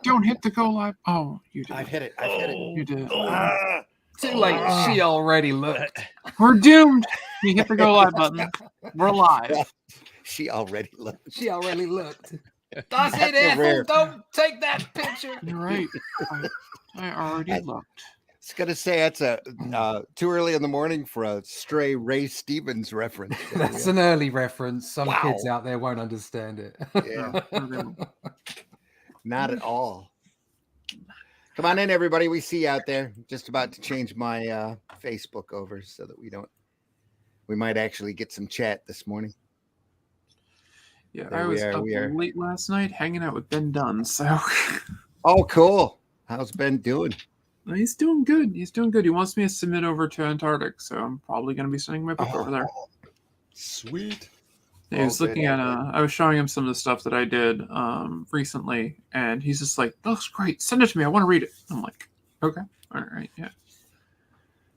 Don't hit the go live. Oh, you did. I've hit it. I've hit it. You did. Too late. She already looked. We're doomed. You hit the go live button. We're live. She already looked. She already looked. That's That's it, a Ethel. rare- Don't take that picture. You're right. I already looked. I was gonna say that's a too early in the morning for a stray Ray Stevens reference. That's an early reference. Some Wow. kids out there won't understand it. Yeah, not at all. Come on in, everybody. We see you out there. Just about to change my Facebook over so that we might actually get some chat this morning. Yeah, There I we was are, up we are. late last night hanging out with Ben Dunn. So Oh, cool. How's Ben doing? he's doing good. He's doing good. He wants me to submit over to Antarctic, so I'm probably going to be sending my book over there. Sweet. He was looking at I was showing him some of the stuff that I did recently, and he's just like, "That looks great. Send it to me. I want to read it." I'm like, "Okay, all right, yeah."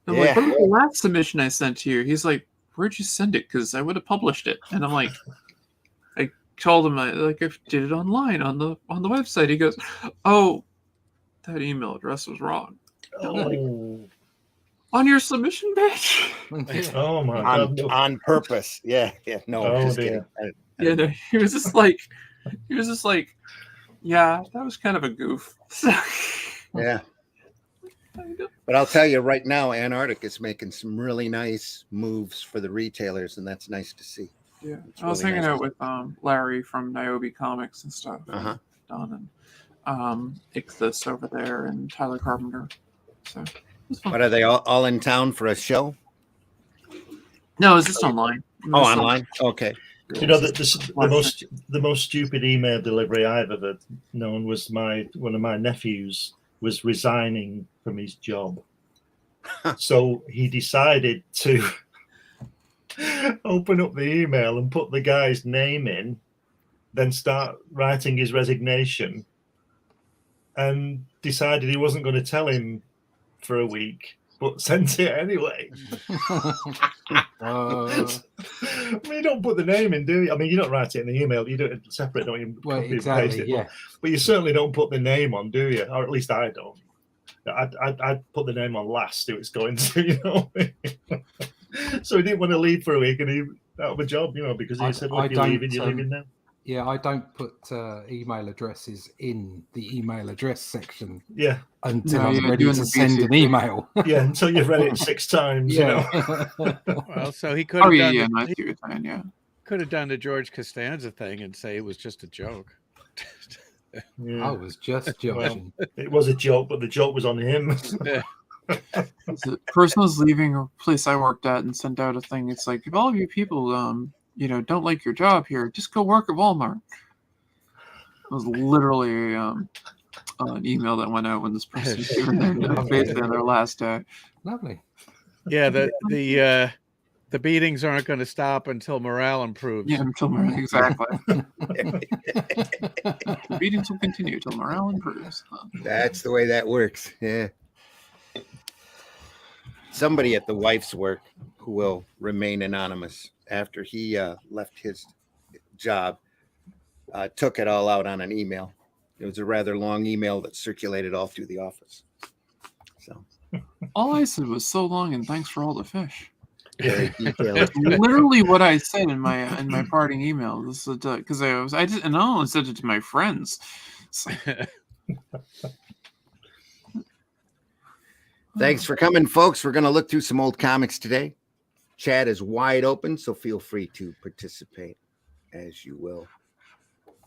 I'm like, "What was the last submission I sent to you?" He's like, "Where'd you send it? Because I would have published it." And I'm like, I told him I did it online on the website. He goes, "Oh, that email address was wrong." On your submission page? Oh my God! On purpose? Yeah. No, just kidding. Yeah, no, he was just like, yeah, that was kind of a goof. Yeah. But I'll tell you right now, Antarctic is making some really nice moves for the retailers, and that's nice to see. Yeah, It's I was really hanging nice out with Larry from Niobe Comics and stuff. Don and Ixthus over there, and Tyler Carpenter. So, it was fun. But are they all in town for a show? No, it's just online. Oh, online? Okay. You know, the most stupid email delivery I've ever known was one of my nephews was resigning from his job. So he decided to open up the email and put the guy's name in, then start writing his resignation, and decided he wasn't going to tell him for a week, but sent it anyway. I mean, you don't put the name in, do you? I mean, you don't write it in the email. You do it separate, don't you? Well, Copy and exactly, paste it. yeah. But you certainly don't put the name on, do you? Or at least I don't. I'd put the name on last who it's going to, you know. So he didn't want to leave for a week, and he out of a job, you know, because he said, "Well, if you're leaving now." Yeah, I don't put email addresses in the email address section. Yeah, until I'm ready to send an email. Yeah, until you've read it 6 times. Yeah. You know? Well, so he could have could have done the George Costanza thing and say it was just a joke. Yeah. I was just joking. Well, it was a joke, but the joke was on him. The person was leaving a place I worked at and sent out a thing. It's like, if all of you people, don't like your job here, just go work at Walmart. It was literally an email that went out when this person was basically on their last day. Lovely. Yeah, the beatings aren't going to stop until morale improves. Yeah, exactly. The beatings will continue until morale improves. That's the way that works. Yeah. Somebody at the wife's work who will remain anonymous after he left his job took it all out on an email. It was a rather long email that circulated all through the office. So all I said was so long and thanks for all the fish. Very detailed. Literally what I said in my parting email. This is because I only sent it to my friends. Thanks for coming, folks. We're going to look through some old comics today. Chat is wide open, so feel free to participate as you will.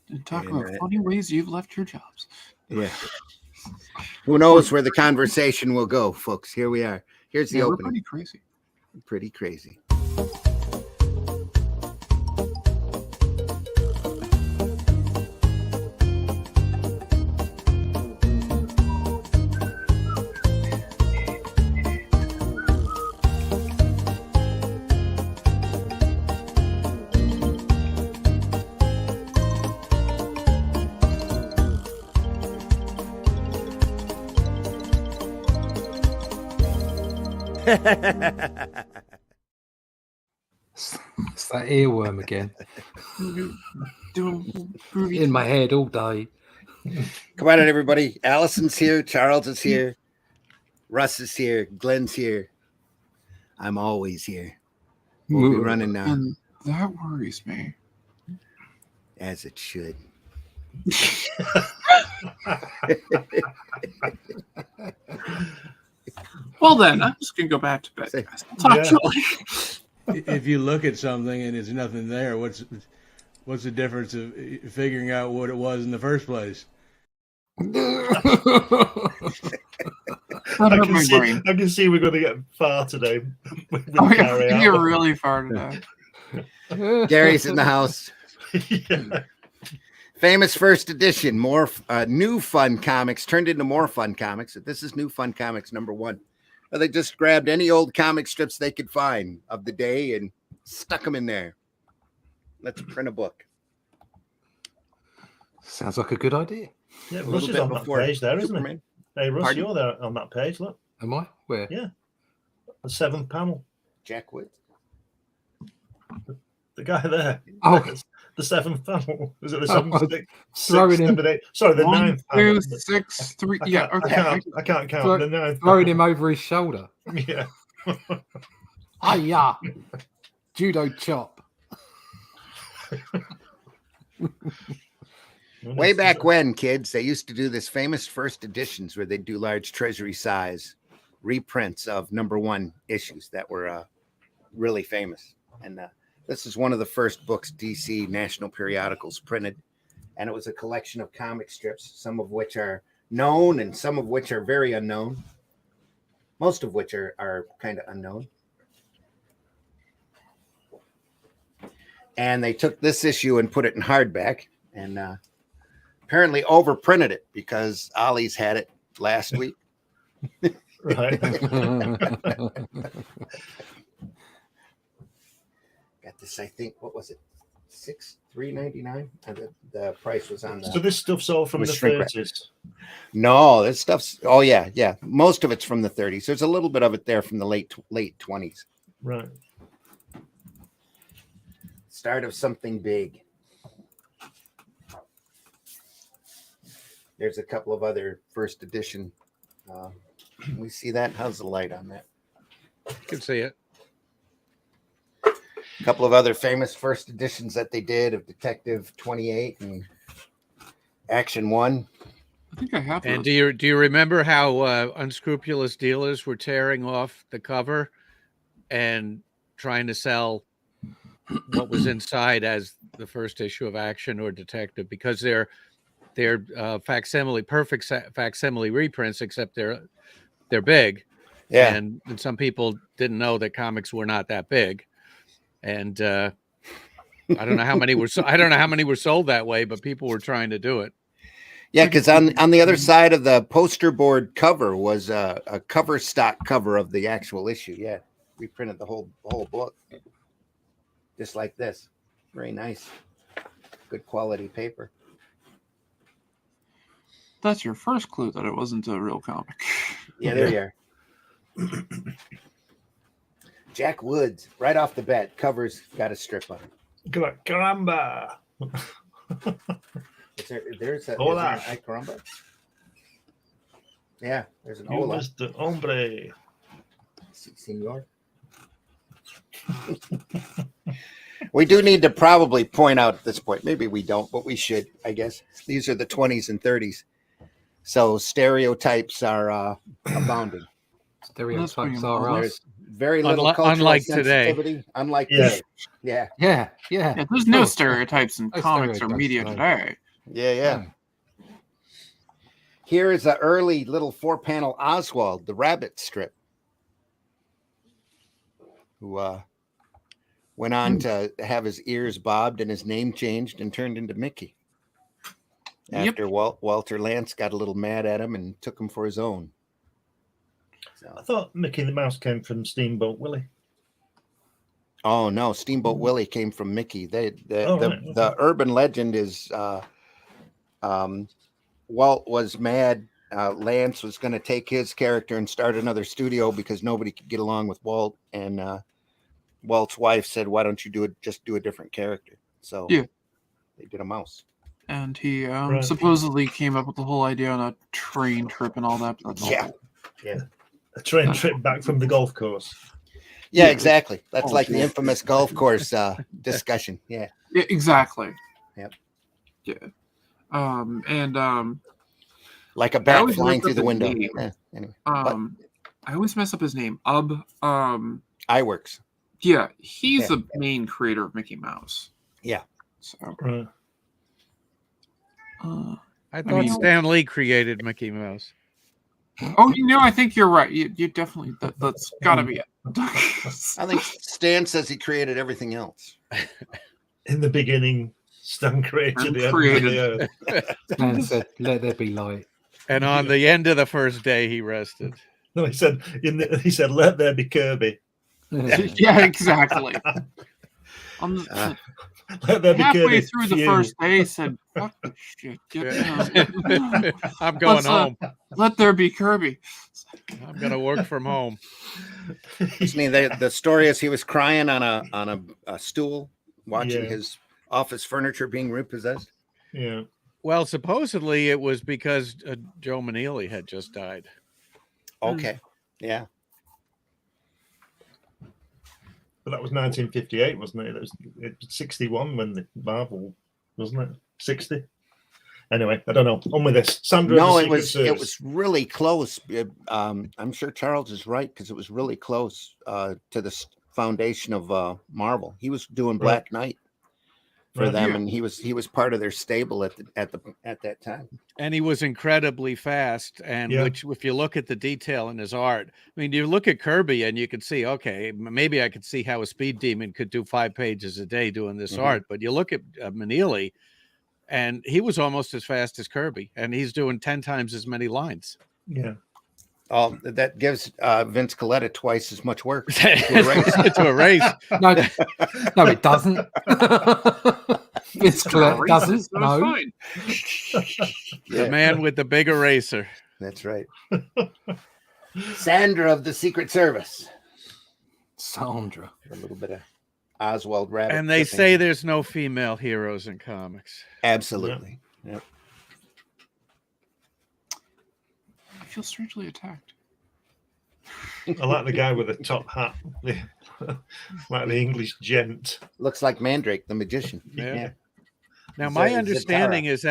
And talk about funny ways you've left your jobs. Yeah. Who knows where the conversation will go, folks? Here we are. Here's the opening. Pretty crazy. Pretty crazy. It's that earworm again. In my head all day. Come on in, everybody. Allison's here. Charles is here. Russ is here. Glenn's here. I'm always here. We'll be running now. And that worries me. As it should. Well, then, I'm just going to go back to bed. Guys. I'll talk to you later. If you look at something and there's nothing there, what's the difference of figuring out what it was in the first place? I can see we're going to get far today. You're really far today. Gary's in the house. Yeah. Famous first edition, more new fun comics turned into more fun comics. This is new fun comics #1. They just grabbed any old comic strips they could find of the day and stuck them in there. Let's print a book. Sounds like a good idea. Yeah, A Russ little is bit on that before page there, isn't Superman. he? Hey, Russ, Pardon? you're there on that page. Look, Am I? Where? Yeah. The 7th panel. Jack Wood. The guy there. Oh, The 7th panel. Is it the Oh, 7th? Six, throwing him- 7, 8? Sorry, the 1, 9th panel. 2, 6, 3. I Yeah, can't, okay. I can't count. Throw- The 9th throwing panel. him over his shoulder. Yeah. Hiya! Judo chop. Way back when, kids, they used to do this famous first editions where they'd do large treasury size reprints of #1 issues that were really famous. And this is one of the first books DC National Periodicals printed. And it was a collection of comic strips, some of which are known and some of which are very unknown. Most of which are kind of unknown. And they took this issue and put it in hardback and apparently overprinted it because Ollie's had it last week. Right. Got this, I think, what was it? $3.99. The price was on the. So this stuff's all from With the shrink wrap. 30s. No, this stuff's. Oh yeah. Most of it's from the 30s. There's a little bit of it there from the late 20s. Right. Start of something big. There's a couple of other first edition. We see that. How's the light on that? You can see it. A couple of other famous first editions that they did of Detective 28 and Action 1. I think I have And those. do you remember how unscrupulous dealers were tearing off the cover and trying to sell what was inside as the first issue of Action or Detective, because they're perfect facsimile reprints, except they're big. Yeah. And some people didn't know that comics were not that big. And I don't know how many were sold that way, but people were trying to do it. Yeah, because on the other side of the poster board cover was a cover stock cover of the actual issue. Yeah, we printed the whole book, just like this. Very nice, good quality paper. That's your first clue that it wasn't a real comic. Yeah, there you are. Jack Woods, right off the bat, covers got a strip on it. Caramba. There's a Hola. ay caramba. Yeah, there's an You hola. Mr. Hombre. Si, senor. We do need to probably point out at this point, maybe we don't, but we should, I guess. These are the 20s and 30s. So stereotypes are abounding. Stereotypes are us. There's very little Unlike- cultural unlike today. sensitivity. Unlike Yeah. today. Yeah. Yeah. Yeah, there's no Sure. stereotypes in No comics or stereotypes, media no. today. Yeah. Here is an early little 4-panel Oswald, the rabbit strip, who went on to have his ears bobbed and his name changed and turned into Mickey. Yep. After Walter Lantz got a little mad at him and took him for his own. I thought Mickey the Mouse came from Steamboat Willie. Oh no, Steamboat Willie came from Mickey. Right. The urban legend is Walt was mad. Lance was going to take his character and start another studio because nobody could get along with Walt. And Walt's wife said, "Why don't you just do a different character?" So Yeah. they did a mouse. and he Right. supposedly came up with the whole idea on a train trip and all that. But that's all. Yeah. A train trip back from the golf course. Yeah, Yeah. exactly. That's Oh, like the yeah. infamous golf course discussion. Yeah. Yeah, exactly. Yep. Yeah. And Like a bat always flying looked through up the his window. name. Yeah, anyway. I always mess up his name. iWorks. Yeah, he's Yeah. the main creator of Mickey Mouse. Yeah. So, Right. I thought mean- Stan Lee created Mickey Mouse. I think you're right. You definitely that's got to be it. I think Stan says he created everything else. In the beginning, Stan created the end of Created. the earth. And said, "Let there be light." And on the end of the first day, he rested. No, he said, "Let there be Kirby. Yeah, exactly. Let there be Halfway Kirby." through the Phew. first day, said, "Fuck this shit. I'm going home. Let there be Kirby." I'm going to work from home. I mean, the story is he was crying on a stool, watching Yeah. his office furniture being repossessed. Yeah. Well, supposedly it was because Joe Maneely had just died. Okay. Yeah. But that was 1958, wasn't it? It was 61 when the Marvel, wasn't it? 60. Anyway, I don't know. On with this. Sandra. No, of the it Secret was Service. really close. I'm sure Charles is right because it was really close to the foundation of Marvel. He was doing Black Knight for Right. them, Yeah. and he was part of their stable at that time. And he was incredibly fast. And Yeah. which, if you look at the detail in his art, I mean, you look at Kirby and you can see, okay, maybe I could see how a speed demon could do 5 pages a day doing this Mhm. art. But you look at Maneely, and he was almost as fast as Kirby, and he's doing 10 times as many lines. Yeah. Oh, that gives Vince Coletta twice as much work. To erase. No, no, it doesn't. Vince Collette doesn't. So No. it's fine. The man with the big eraser. That's right. Sandra of the Secret Service. Sandra. A little bit of Oswald Rabbit. And they clipping. say there's no female heroes in comics. Absolutely. Yep. I feel strangely attacked. I like the guy with the top hat, like the English gent. Looks like Mandrake, the magician. Yeah. Now, Zatara. my understanding is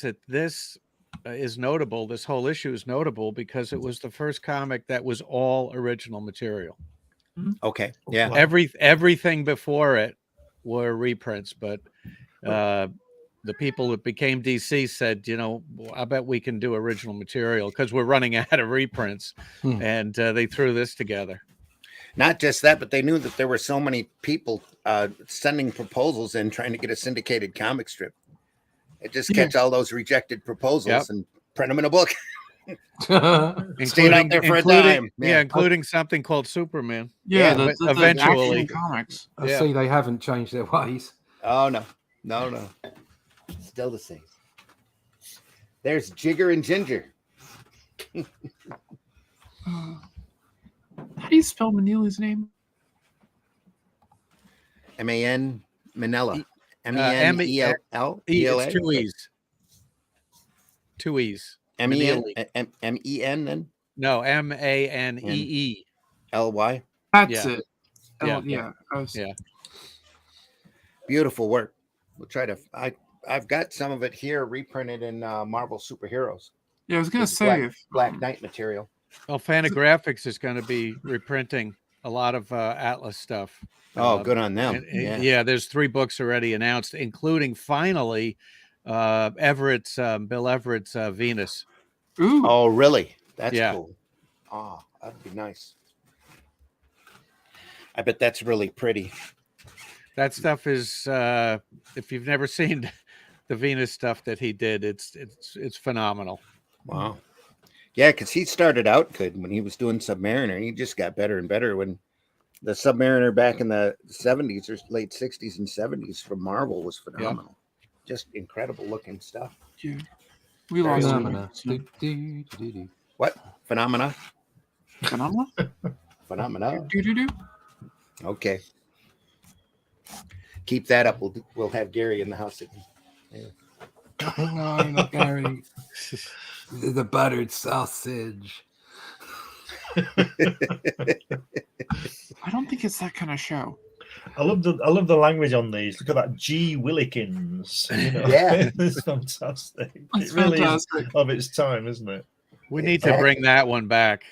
that this is notable. This whole issue is notable because it was the first comic that was all original material. Okay. Yeah. Wow. Everything before it were reprints, but the people that became DC said, I bet we can do original material because we're running out of reprints, and they threw this together. Not just that, but they knew that there were so many people sending proposals in trying to get a syndicated comic strip. It just catch all those rejected proposals and print them in a book. Stayed out there for a dime. Including something called Superman. Yeah, Yeah, the eventually. Action Comics. I Yeah. see they haven't changed their ways. Oh, no. Still the same. There's Jigger and Ginger. How do you spell Maneely's name? M-A-N, Manila. M-E-L-L? M-E-N-E-L-L? It's 2 E's. 2 E's. M-E-N then? No, M-A-N-E-E. L-Y? That's Yeah. it. Yeah. Yeah. Yeah. Beautiful work. We'll try to... I've got some of it here reprinted in Marvel Superheroes. Yeah, I was gonna It's say Black Knight material. Well, Fantagraphics is going to be reprinting a lot of Atlas stuff. Oh, good on them. Yeah, there's 3 books already announced, including finally Bill Everett's Venus. Ooh. Oh, really? That's Yeah. cool. Oh, that'd be nice. I bet that's really pretty. That stuff is if you've never seen the Venus stuff that he did, it's phenomenal. Wow. Yeah, because he started out good when he was doing Submariner. He just got better and better when the Submariner back in the 70s or late 60s and 70s from Marvel was phenomenal. Just incredible looking stuff. Yeah. We lost Phenomena. him. What? Phenomena? Phenomena? Phenomena. Do. Okay. Keep that up. We'll have Gary in the house again. No, not Gary. The buttered sausage. I don't think it's that kind of show. I love the language on these. Look at that, G. Willikins. You know? Yeah. It's fantastic. It's it really fantastic. is of its time, isn't it? We need to bring that one back.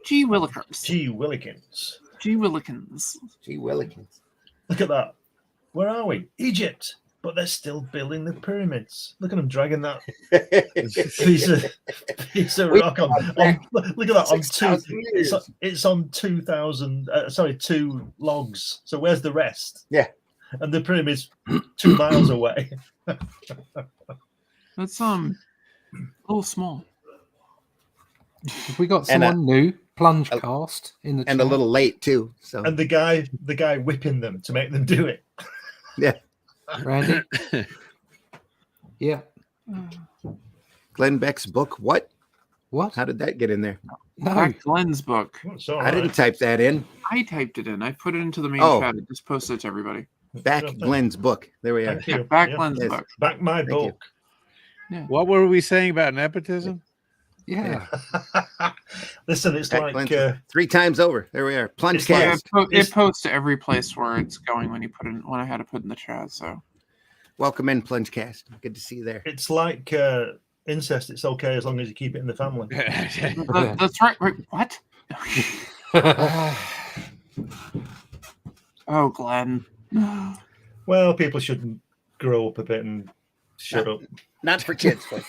G. Willikers. G. Willikins. G. Willikins. Gee Willikins. Look at that. Where are we? Egypt. But they're still building the pyramids. Look at them dragging that piece of rock on. Look at that on 6,000 years. It's on 2,000. Sorry, 2 logs. So where's the rest? Yeah. And the pyramid's 2 miles away. That's a little small. Have we got And someone new? Plunge cast in the And a chat? little late too. So And the guy whipping them to make them do it. yeah. Randy. Yeah. Glenn Beck's book. What? What? How did that get in there? No. Back Glenn's book. It's all I didn't right. type that in. I typed it in. I put it into the main Oh. chat. It just posted it to everybody. Back Glenn's book. There we are. Thank Yeah, you. back Yeah. Glenn's Yes. book. Back my Thank you. book. What were we saying about nepotism? Yeah. Listen, it's Back like Glenn's 3 times over. There we are. Plunge It's like- cast. It posts to every place where it's going when you put in when I had to put in the chat. So Welcome in, Plunge cast. Good to see you there. it's like incest. It's okay as long as you keep it in the family. that's right. Wait, what? Oh, Glenn. Well, people shouldn't grow up a bit and shut up. Not for kids, folks.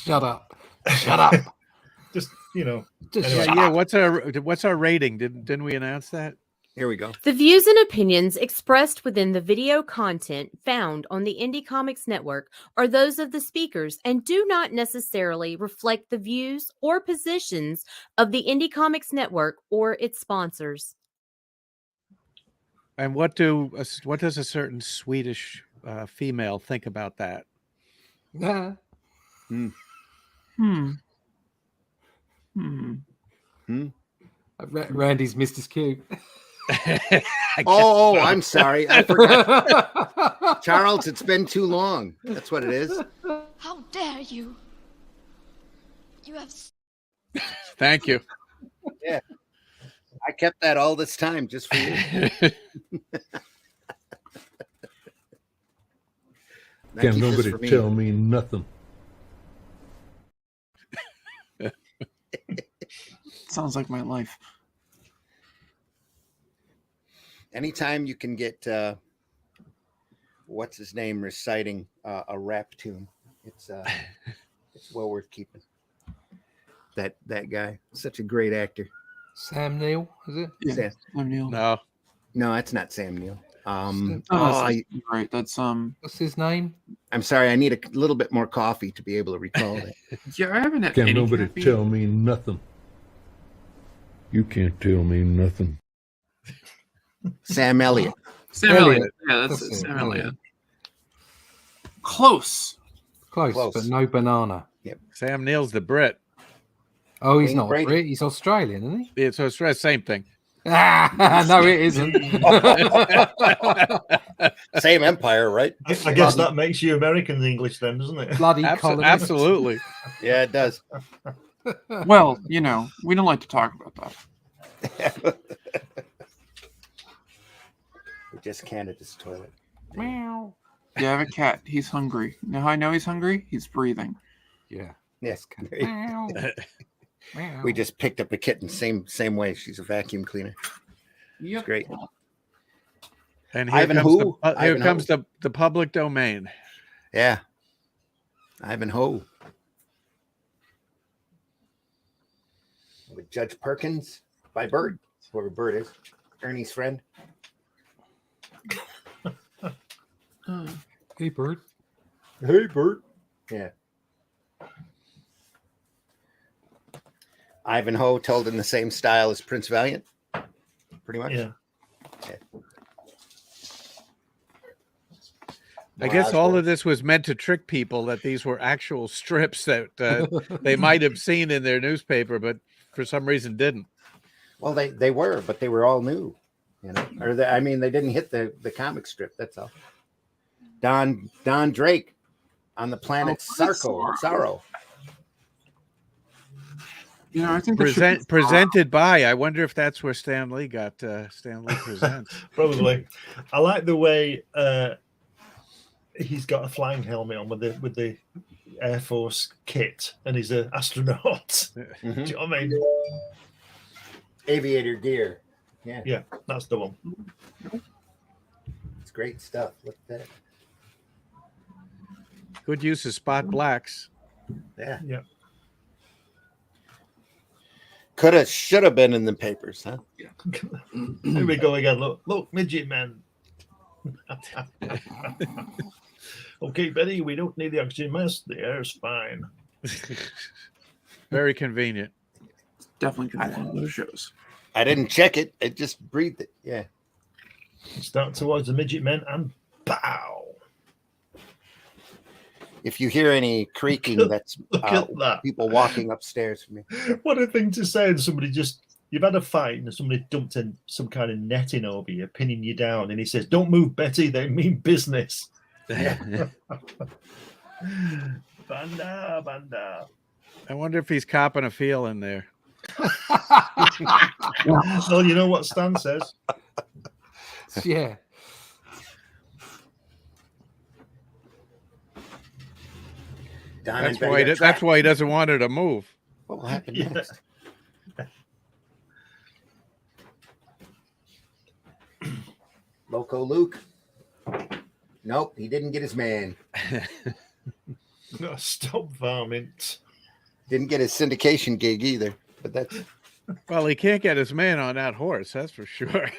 Shut up. Shut up. Just Just Anyway. shut Yeah, up. what's our rating? Didn't we announce that? Here we go. The views and opinions expressed within the video content found on the Indie Comics Network are those of the speakers and do not necessarily reflect the views or positions of the Indie Comics Network or its sponsors. And what does a certain Swedish female think about that? Nah. Hmm. Randy's Mr. Q. Oh, I'm sorry. I forgot. Charles, it's been too long. That's what it is. How dare you? You have Thank you. I kept that all this time just for you. Now Can keep this nobody for me. tell me nothing? Sounds like my life. Anytime you can get what's his name reciting a rap tune, it's well worth keeping. That guy, such a great actor. Sam Neill, is it? Yeah. Sam. I'm Neil. No. No, that's not Sam Neill. Oh, that's right. That's What's his name? I'm sorry. I need a little bit more coffee to be able to recall that. Yeah, I haven't had Can any nobody caffeine. tell me nothing? You can't tell me nothing. Sam Elliott. Sam Elliott. Elliott. Yeah, that's That's it. it, Sam Elliott. Elliott. Close. Close, Close. but no banana. Sam Neill's the Brit. Oh, he's Ain't not Brady. Brit. He's Australian, isn't he? Yeah, so it's the same thing. Ah, no, it isn't. Same empire, right? I guess that makes you American English then, doesn't it? Bloody colonist. Absolutely. Yeah, it does. Well, we don't like to talk about that. We just canned at this toilet. Meow. Yeah, I have a cat. He's hungry. You know how I know he's hungry? He's breathing. Yeah. Yes. Meow. Meow. We just picked up a kitten same way. She's a vacuum cleaner. Yep. Great. And here Ivanhoe. comes the public domain. Yeah. Ivanhoe. With Judge Perkins by Bird. Whoever Bird is. Ernie's friend. Hey, bird. Hey, Bird. Yeah. Ivanhoe told in the same style as Prince Valiant. Pretty much. Yeah. I guess all of this was meant to trick people that these were actual strips that they might have seen in their newspaper, but for some reason didn't. Well, they were, but they were all new. Or they didn't hit the comic strip. That's all. Don Drake on the planet Sorrow. You know, I think that should be- Presented by. I wonder if that's where Stan Lee got Stan Lee Presents. Probably. I like the way he's got a flying helmet on with the Air Force kit, and he's an astronaut. Mhm. Do you know what I mean? Aviator gear. Yeah, Yeah, that's the one. it's great stuff. Look at that. Good use of spot blacks. Yeah. Yeah. Should have been in the papers, huh? Here we go again. Look, midget man. Okay, Betty, we don't need the oxygen mask. The air's fine. Very convenient. Definitely could be one of those shows. I didn't check it. I just breathed it. Yeah. Start towards the midget men and pow. If you hear any creaking, that's Look at that. people walking upstairs for me. What a thing to say. And somebody you've had a fight and somebody dumped in some kind of netting over you, pinning you down. And he says, "Don't move, Betty. They mean business." Banda. I wonder if he's copping a feel in there. Well, you know what Stan says. Yeah. Don That's and Betty why. are That's trapped. why he doesn't want her to move. What will happen Yeah. next? Loco Luke. Nope, he didn't get his man. No, stop varmint. Didn't get his syndication gig either. But that's Well, he can't get his man on that horse. That's for sure.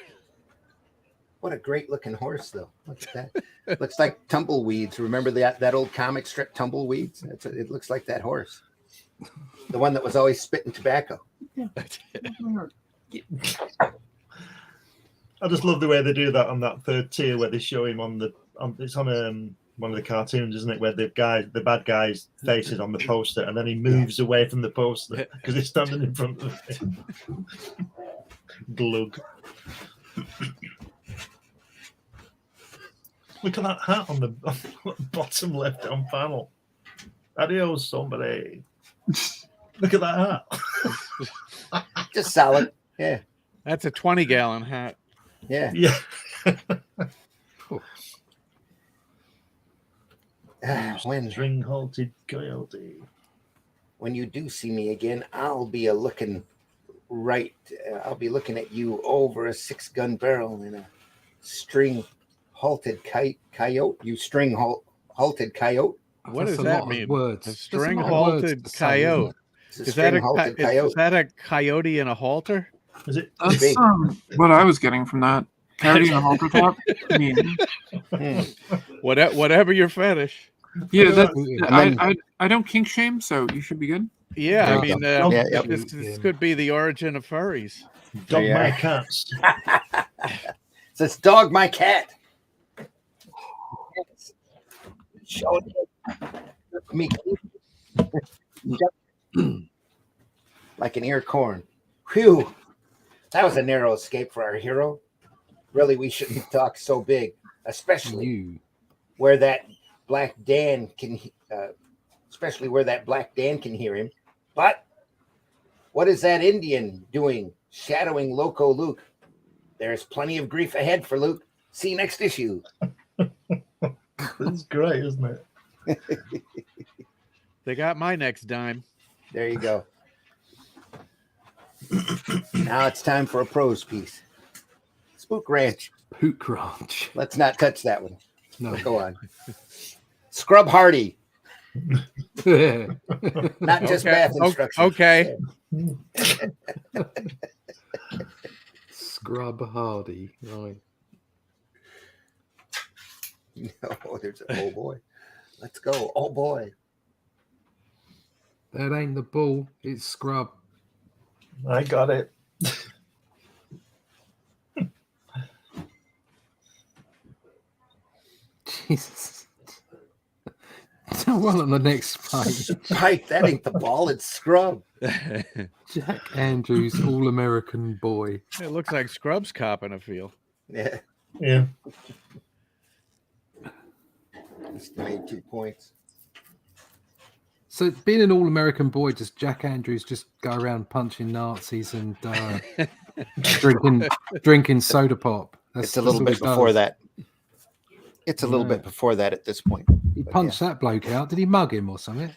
what a great looking horse, though. Look at that. Looks like Tumbleweeds. Remember that old comic strip, Tumbleweeds? It looks like that horse. The one that was always spitting tobacco. I just love the way they do that on that third tier where they show him it's on one of the cartoons, isn't it? Where the bad guy's face is on the poster and then he moves away from the poster because he's standing in front of it. Glug. Look at that hat on the bottom left hand panel. Adios, somebody. Look at that hat. Just solid. Yeah. That's a 20-gallon hat. Yeah. Yeah. String halted coyote. When you do see me again, I'll be looking at you over a 6-gun barrel in a string halted coyote. You string halted coyote. What That's does a that lot of mean? words. A That's a string lot of words halted to say, isn't coyote. it? It's a Is that string halted coyote. is that a coyote in a halter? Is it? That's what I was getting from that. Coyote and a halter top. I mean, Whatever your fetish. yeah, And then- I don't kink shame, so you should be good. Yeah, There I you mean, go. Yeah, yep. this could be the origin of furries. Dog Yeah. my cats. It says dog my cat. Show it me. Like an ear corn. Whew. That was a narrow escape for our hero. Really, we shouldn't talk so big, especially You. where that Black Dan can hear him. But what is that Indian doing shadowing Loco Luke? There's plenty of grief ahead for Luke. See you next issue. That's great, isn't it? They got my next dime. There you go. Now it's time for a prose piece. Spook Ranch. Pook Ranch. Let's not touch that one. No. Go on. Scrub Hardy. Not just bath instructions. Okay. Scrub Hardy. Right. No, there's a oh boy. Let's go. Oh boy. That ain't the ball. It's Scrub. I got it. Jesus. Well, on the next page, Right, that ain't the ball, it's Scrub. Jack Andrews, All-American Boy. It looks like Scrubs copping a feel. Yeah. Yeah. Made 2 points. So, being an all-American boy, does Jack Andrews just go around punching Nazis and drinking soda pop? It's a little bit before that. It's a little bit before that at this point. He punched that bloke out. Did he mug him or something?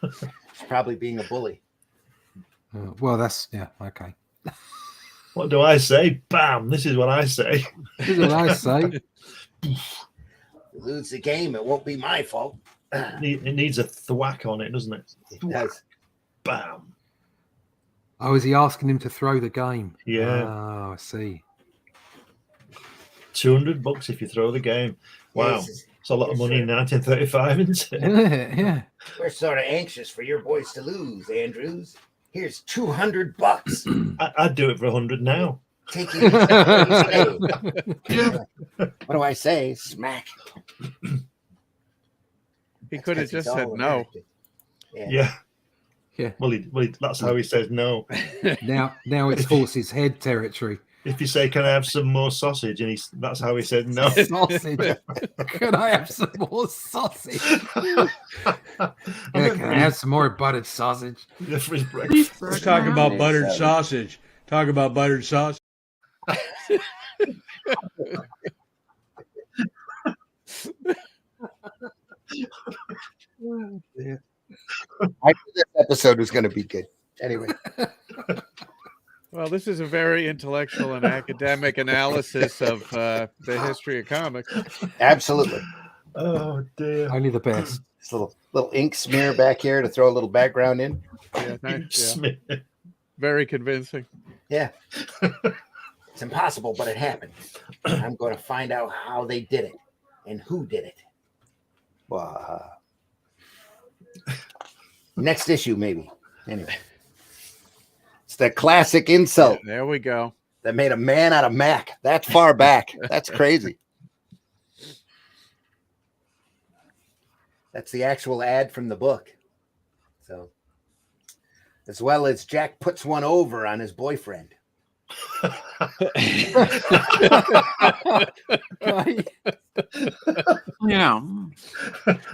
He's probably being a bully. Well, that's okay. What do I say? Bam! This is what I say. This is what I say. Lose the game, it won't be my fault. It needs a thwack on it, doesn't it? It does. Bam. Oh, is he asking him to throw the game? Yeah. Oh, I see. $200 if you throw the game. Wow. Yes. It's a lot of money in 1935, isn't it? Yeah. We're sort of anxious for your boys to lose, Andrews. Here's $200. I'd do it for 100 now. Take it. What do I say? Smack. He could have just said no. Yeah. Well, that's how he says no. Now it's horse's head territory. If you say, "Can I have some more sausage?" and that's how he said no. Sausage. Can I have some more sausage? Can I have some more buttered sausage? For his breakfast. Let's talk about buttered sausage. Talk about buttered sausage. I knew this episode was going to be good. Anyway. Well, this is a very intellectual and academic analysis of the history of comics. Absolutely. Oh dear. Only the best. This little ink smear back here to throw a little background in. Yeah. Very convincing. Yeah. It's impossible, but it happened. I'm going to find out how they did it and who did it. Well, next issue, maybe. Anyway. It's the classic insult. There we go. That made a man out of Mac. That far back. That's crazy. That's the actual ad from the book. So, as well as Jack puts one over on his boyfriend. Yeah.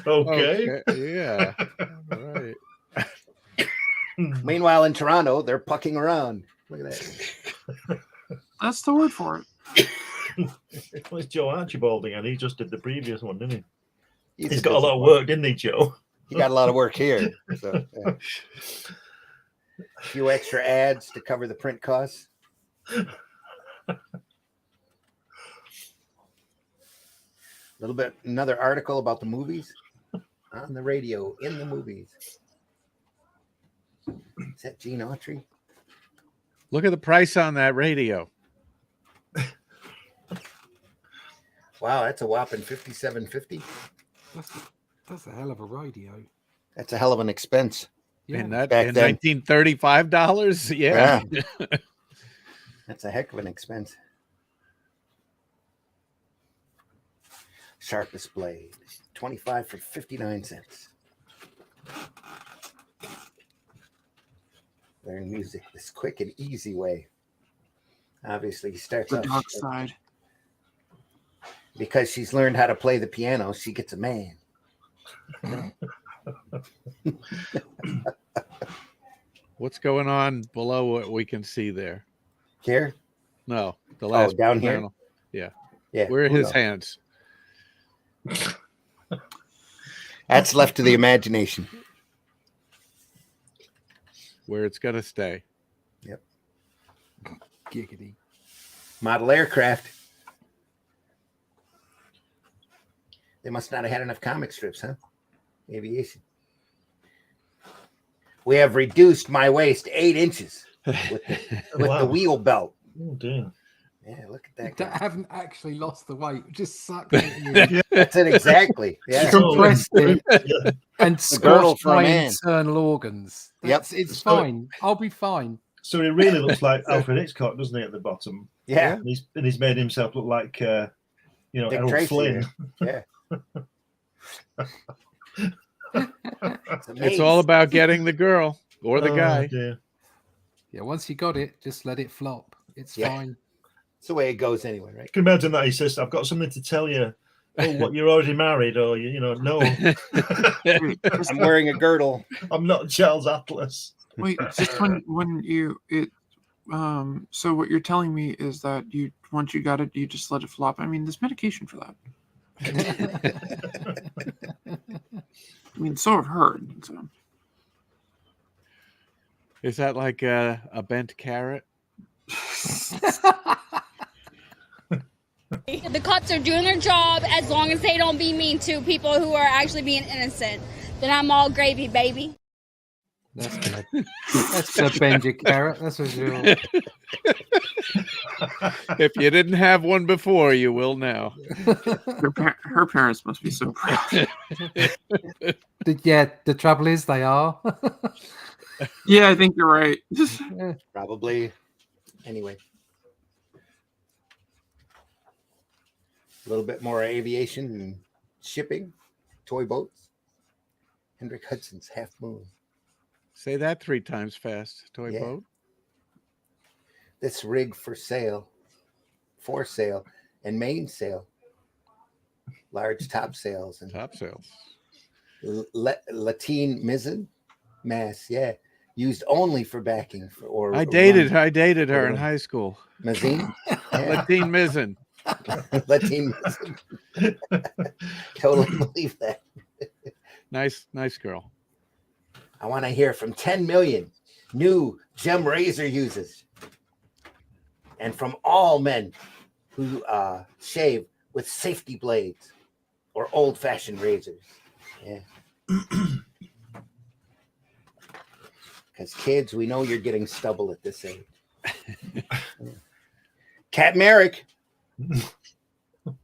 Okay. Yeah. Right. Meanwhile, in Toronto, they're pucking around. Look at that. That's the word for it. Well, it's Joe Archibald again. He just did the previous one, didn't he? He's a got a lot of busy boy. work, didn't he, Joe? He got a lot of work here. So, yeah. A few extra ads to cover the print costs. little bit, another article about the movies on the radio, in the movies. Is that Gene Autry? Look at the price on that radio. Wow, that's a whopping $57.50. That's a hell of a radio. That's a hell of an expense. Yeah. In that Back in then. $1935, yeah. That's a heck of an expense. Sharpest blade, 25 for 59 cents. Learn music this quick and easy way. Obviously, he starts The off dark side. because she's learned how to play the piano. She gets a man. What's going on below what we can see there? Here? No, the last down here? panel. Yeah. Yeah. Where are who his knows? hands? That's left to the imagination. Where it's gonna stay. Yep. Giggity. Model aircraft. They must not have had enough comic strips, huh? Aviation. We have reduced my waist 8 inches with the Wow. wheel belt. Oh, dear. Yeah, look at that. That guy. haven't actually lost the weight. Just sucked it in. That's it exactly. Yeah. Compressed it Yeah. and girdle squashed for a my man. internal organs. Yep. It's So- fine. I'll be fine. So he really looks like Alfred Hitchcock, doesn't he, at the bottom? Yeah. And he's made himself look like, Dick Errol Tracy. Flynn. Yeah. It's all about getting the girl or the Oh, guy. dear. Yeah, once you got it, just let it flop. It's Yeah. fine. It's the way it goes anyway, right? You can imagine that he says, "I've got something to tell you, Oh, what? You're already married, or no? Wait, I'm wearing a girdle. I'm not Charles Atlas. wait, just when so what you're telling me is that once you got it, you just let it flop. I mean, there's medication for that. I mean, so I've heard. So. Is that like a bent carrot? The cops are doing their job as long as they don't be mean to people who are actually being innocent. Then I'm all gravy, baby. That's good. That's a Benji carrot. That's for sure. If you didn't have one before, you will now. Her parents must be so proud. Yeah, the trouble is they are. Yeah, I think you're right. Probably. Anyway. A little bit more aviation and shipping. Toy boats. Hendrik Hudson's Half Moon. Say that 3 times fast. Toy Yeah. boat. This rig for sale, and main sale. Large top sails and Top sales. Latin mizzen mass, yeah, used only for backing I dated her in high school. Mezzine, Latin mizzen. Latin mizzen. Totally believe that. Nice girl. I want to hear from 10 million new gem razor users, and from all men who shave with safety blades or old-fashioned razors. Yeah. Because kids, we know you're getting stubble at this age. Cat Merrick.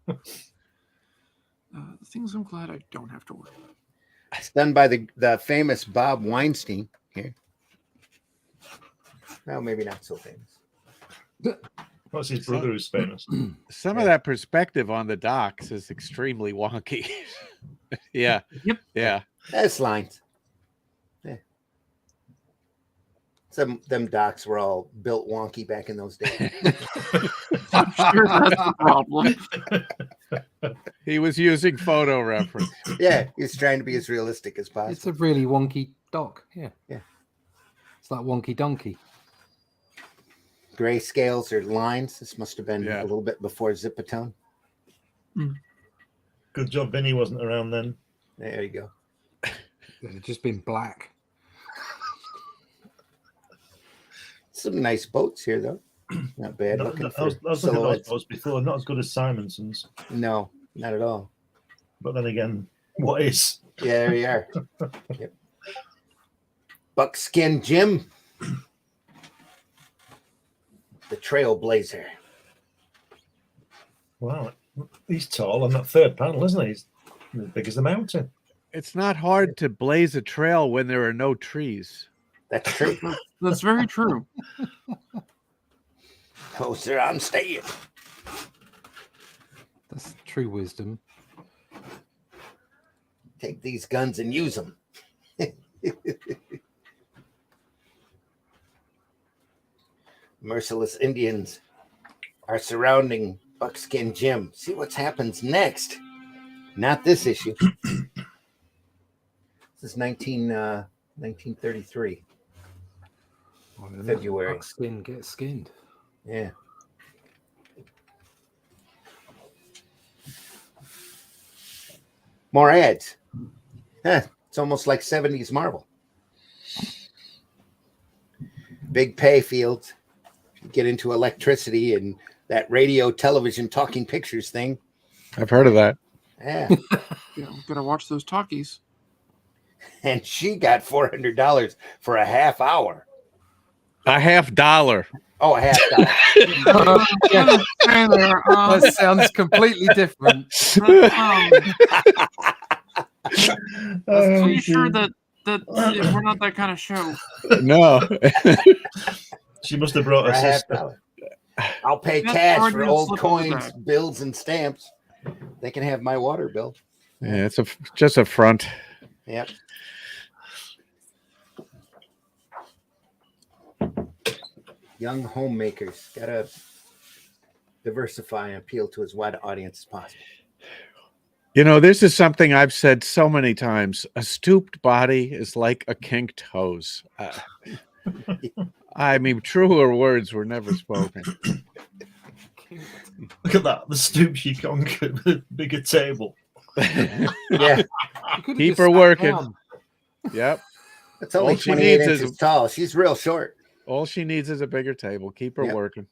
The things I'm glad I don't have to worry about. It's done by the famous Bob Weinstein here. Well, maybe not so famous. What's his brother who's famous? Some of that perspective on the docks is extremely wonky. Yeah. Yep. Yeah. That's lines. Yeah. Them docks were all built wonky back in those days. I'm sure that's the problem. He was using photo reference. Yeah, he's trying to be as realistic as possible. It's a really wonky dock. Yeah. Yeah. It's like Wonky Donkey. Gray scales or lines. This must have been Yeah. a little bit before Zipatone. Good job Vinny wasn't around then. There you go. It's just been black. Some nice boats here, though. Not bad looking. I was looking at those silhouettes. boats before, not as good as Simonson's. No, not at all. But then again, what is? Yeah, there you are. Yep. Buckskin Jim. The Trailblazer. Wow, he's tall on that third panel, isn't he? He's as big as the mountain. It's not hard to blaze a trail when there are no trees. That's true. That's very true. Oh, sir, I'm staying. That's true wisdom. Take these guns and use them. Merciless Indians are surrounding Buckskin Jim. See what happens next. Not this issue. This is 1933. Well, then February. Buckskin gets skinned. Yeah. More ads. It's almost like 70s Marvel. Big pay fields. Get into electricity and that radio, television, talking pictures thing. I've heard of that. Yeah. Gotta watch those talkies. And she got $400 for a half hour. $50. Oh, a half dollar. Yeah. Hey there, That sounds completely different. I'm pretty sure that we're not that kind of show. No. She must have brought For her a half sister. dollar. I'll pay That's cash hard for to old slip up with coins, that. bills, and stamps. They can have my water bill. Yeah, it's just a front. Yep. Young homemakers gotta diversify and appeal to as wide an audience as possible. You know, this is something I've said so many times. A stooped body is like a kinked hose. I mean, truer words were never spoken. Look at that. The stoop she conquered with a bigger table. Yeah, Keep her working. Yep. it's only All she 28 needs is- inches tall. She's real short. All she needs is a bigger table. Keep her Yep. working.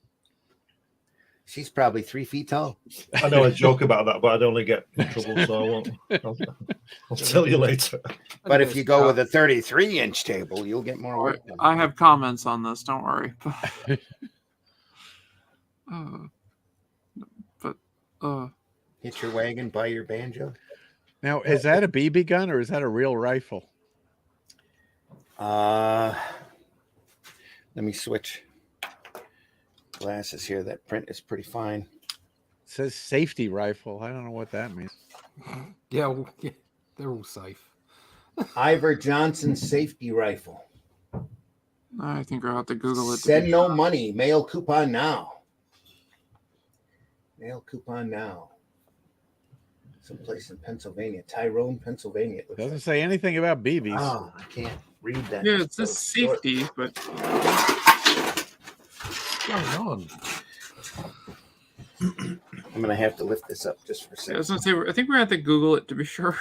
She's probably 3 feet tall. I know I joke about that, but I'd only get in trouble, so I won't. I'll tell you later. But if you go with a 33-inch table, you'll get more work done. I have comments on this. Don't worry. Hit your wagon, buy your banjo. Now, is that a BB gun or is that a real rifle? Let me switch glasses here. That print is pretty fine. It says safety rifle. I don't know what that means. Yeah, well, yeah, they're all safe. Ivor Johnson safety rifle. I think I'll have to Google it. Send no money. Mail coupon now. Mail coupon now. Someplace in Pennsylvania. Tyrone, Pennsylvania. It looks Doesn't like. say anything about BBs. Oh, I can't read that. Yeah, it's so just short. safety, but What's going on? I'm going to have to lift this up just for a I second. was gonna say I think we're gonna have to Google it to be sure.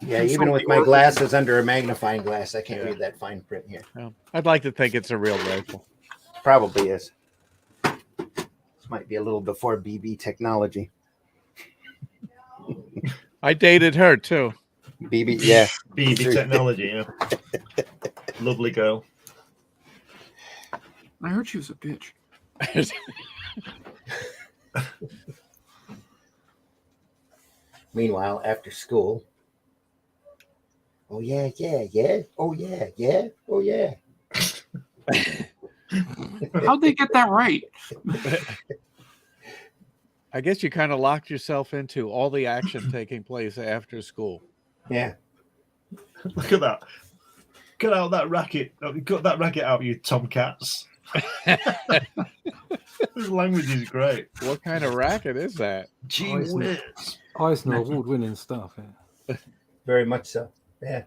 Yeah, even with my glasses under a magnifying glass, I can't read that fine print here. Well, I'd like to think it's a real rifle. Probably is. This might be a little before BB technology. I dated her too. BB, yeah. BB technology, yeah. Lovely girl. I heard she was a bitch. Meanwhile, after school. Oh, yeah, yeah, yeah. Oh, yeah, yeah. Oh, yeah. How'd they get that right? I guess you kind of locked yourself into all the action taking place after school. Yeah. Look at that. Get out that racket. Got that racket out, you tomcats. This language is great. What kind of racket is that? Gee Eisner. whiz. Eisner award-winning stuff. Yeah. Very much so. Yeah.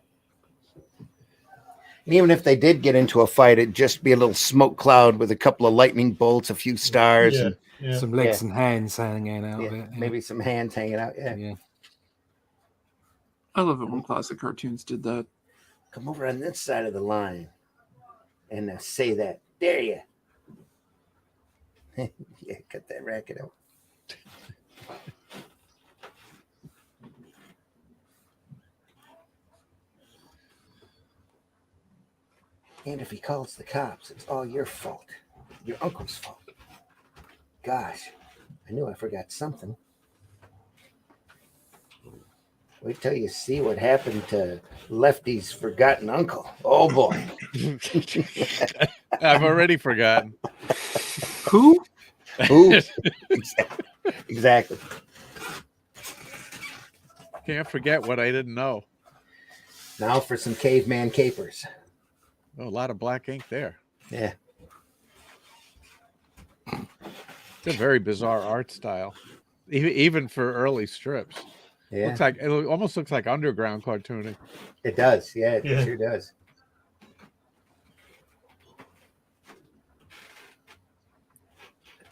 And even if they did get into a fight, it'd just be a little smoke cloud with a couple of lightning bolts, a few stars, Yeah, and yeah. Some legs and hands hanging out of it. Yeah. maybe some hands hanging out. Yeah. Yeah. I love it when classic cartoons did that. Come over on this side of the line and say that. Dare you? Yeah, cut that racket out. And if he calls the cops, it's all your fault. Your uncle's fault. Gosh, I knew I forgot something. Wait till you see what happened to Lefty's forgotten uncle. Oh boy. I've already forgotten. Who? Who? Exactly. Can't forget what I didn't know. Now for some caveman capers. Oh, a lot of black ink there. Yeah. It's a very bizarre art style, even for early strips. Yeah. Looks like it almost looks like underground cartooning. It does. Yeah, it Yeah. sure does.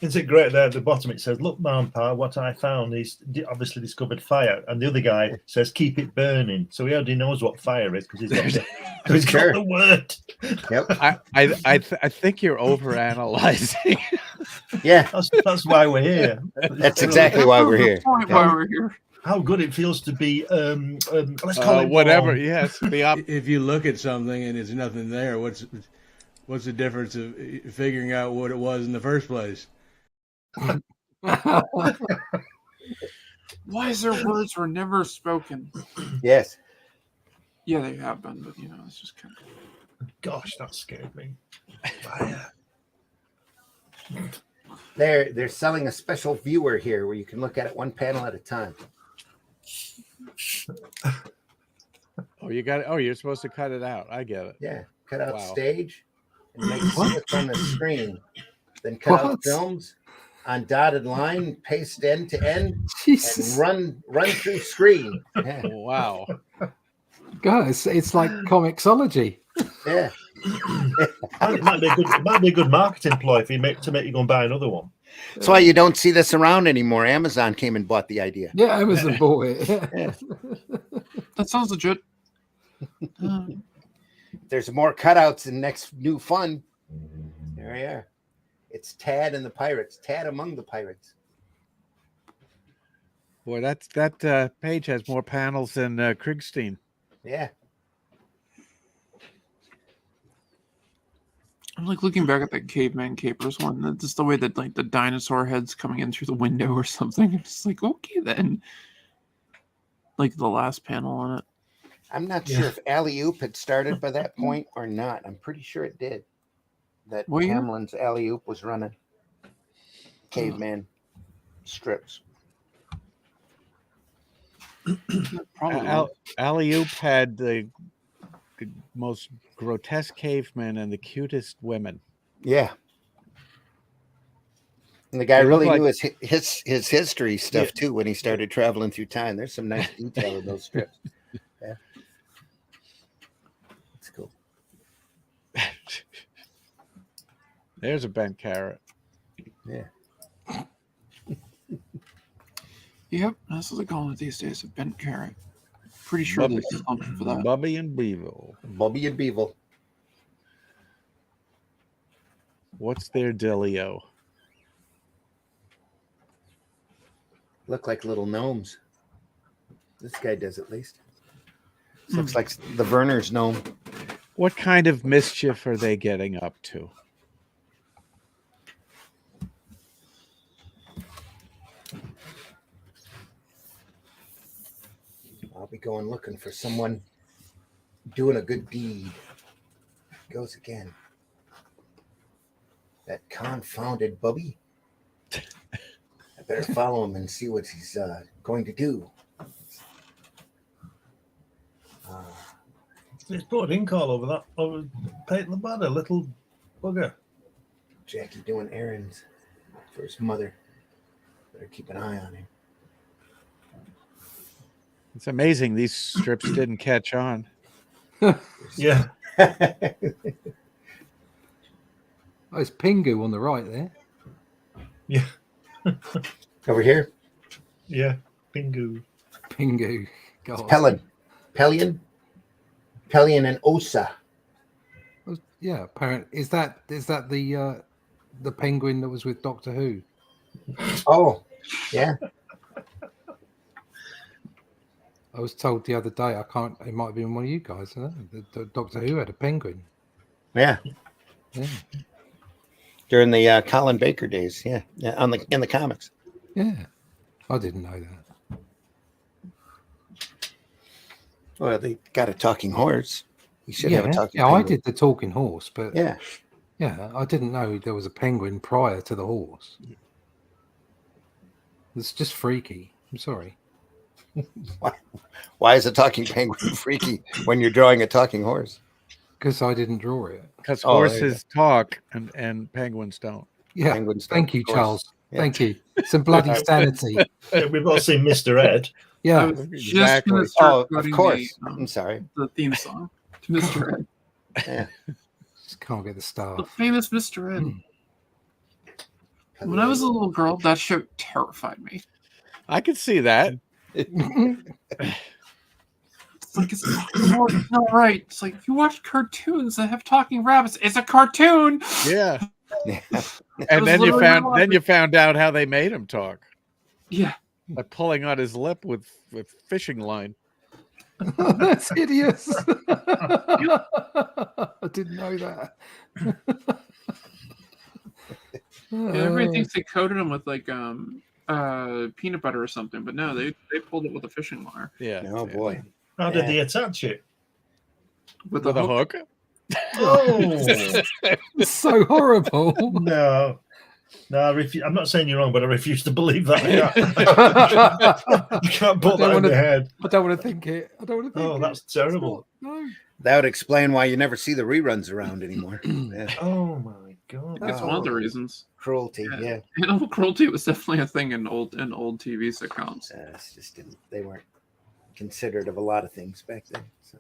Isn't it great there at the bottom? It says, "Look, Mom, Pa, what I found." He's obviously discovered fire, and the other guy says, "Keep it burning." So he already knows what fire is because he's got he's Sure. got the word. Yep. I think you're overanalyzing. Yeah. That's why we're here. That's exactly why we're here. Point why we're here. How good it feels to be. Let's call it Whatever. warm. Yes. If you look at something and there's nothing there, what's the difference of figuring out what it was in the first place? Wiser words were never spoken. Yes. Yeah, they have been, but it's just kind of. Gosh, that scared me. Fire. They're selling a special viewer here where you can look at it one panel at a time. Oh, you got it. Oh, you're supposed to cut it out. I get it. Yeah. Cut out Wow. stage and make it on the screen. Then cut out films on dotted line, paste end to end, Jesus. and run through screen. Yeah. Wow. Guys, it's like comicsology. Yeah. It might be a good marketing ploy for you to make you go and buy another one. That's why you don't see this around anymore. Amazon came and bought the idea. Yeah, Amazon bought it. Yeah. That sounds legit. There's more cutouts in next new fun. There we are. It's Tad and the Pirates. Tad among the Pirates. Boy, that page has more panels than Kriegstein. Yeah. I'm like looking back at that Caveman Capers one. That's just the way that like the dinosaur head's coming in through the window or something. I'm just like, okay then. Like the last panel on it. I'm not sure if Alley Oop had started by that point or not. I'm pretty sure it did. That What year? Hamlin's Alley Oop was running Caveman strips. Alley Oop had the most grotesque cavemen and the cutest women. Yeah. And the guy They look really like- knew his history stuff too when he started traveling through time. There's some nice detail in those strips. Yeah. It's cool. There's a bent carrot. Yeah. Yep, that's what they call it these days, a bent carrot. Pretty sure there's something for that. Bubby and Beevil. Bubby and Beevil. What's their dealio? Look like little gnomes. This guy does at least. This looks like the Werner's gnome. What kind of mischief are they getting up to? I'll be going looking for someone doing a good deed. Goes again. That confounded Bubby. I better follow him and see what he's going to do. He's put an ink all over that. Over Peyton the Badder, little bugger. Jackie doing errands for his mother. Better keep an eye on him. It's amazing these strips didn't catch on. Yeah. Oh, it's Pingu on the right there. Yeah. Over here. Yeah. Pingu. Pingu. God. Pelion and Osa. Yeah, apparently. Is that the penguin that was with Doctor Who? Oh, yeah. I was told the other day, it might have been one of you guys, I don't know, the Doctor Who had a penguin. Yeah. Yeah. During the Colin Baker days, yeah, in the comics. Yeah. I didn't know that. Well, they got a talking horse. You should have a talking. Yeah, I penguin. did the talking horse, but Yeah. yeah, I didn't know there was a penguin prior to the horse. It's just freaky. I'm sorry. Why is a talking penguin freaky when you're drawing a talking horse? Because I didn't draw it. Because Oh, there you horses talk and penguins don't. Yeah. Penguins don't, Thank you, of course. Charles. Yeah. Thank you. Some bloody sanity. Yeah, we've all seen Mr. Ed. I Yeah. was just Exactly. gonna start Oh, of quoting course. the, I'm sorry. the theme song to Mr. Ed. Yeah. Just can't get the The staff. famous Mr. Ed. When I was a little girl, that show terrified me. I could see that. It's like it's not right. It's like you watch cartoons that have talking rabbits. It's a cartoon. Yeah. Yeah. And was then you literally found out how they made him talk Yeah. by pulling on his lip with fishing line. That's hideous. I didn't know that. Everybody thinks they coated him with like peanut butter or something, but no, they pulled it with a fishing wire. Yeah. Oh boy. How did they attach it? With With a a hook. hook. Oh It's so horrible. no. I'm not saying you're wrong, but I refuse to believe that. I can't put that in my head. I don't want to think it. I don't want to think Oh, it. that's terrible. No. That would explain why you never see the reruns around anymore. Yeah. Oh my God. That's one of the reasons. Cruelty, yeah. Animal cruelty was definitely a thing in old TV sitcoms. It's just they weren't considered of a lot of things back then. So.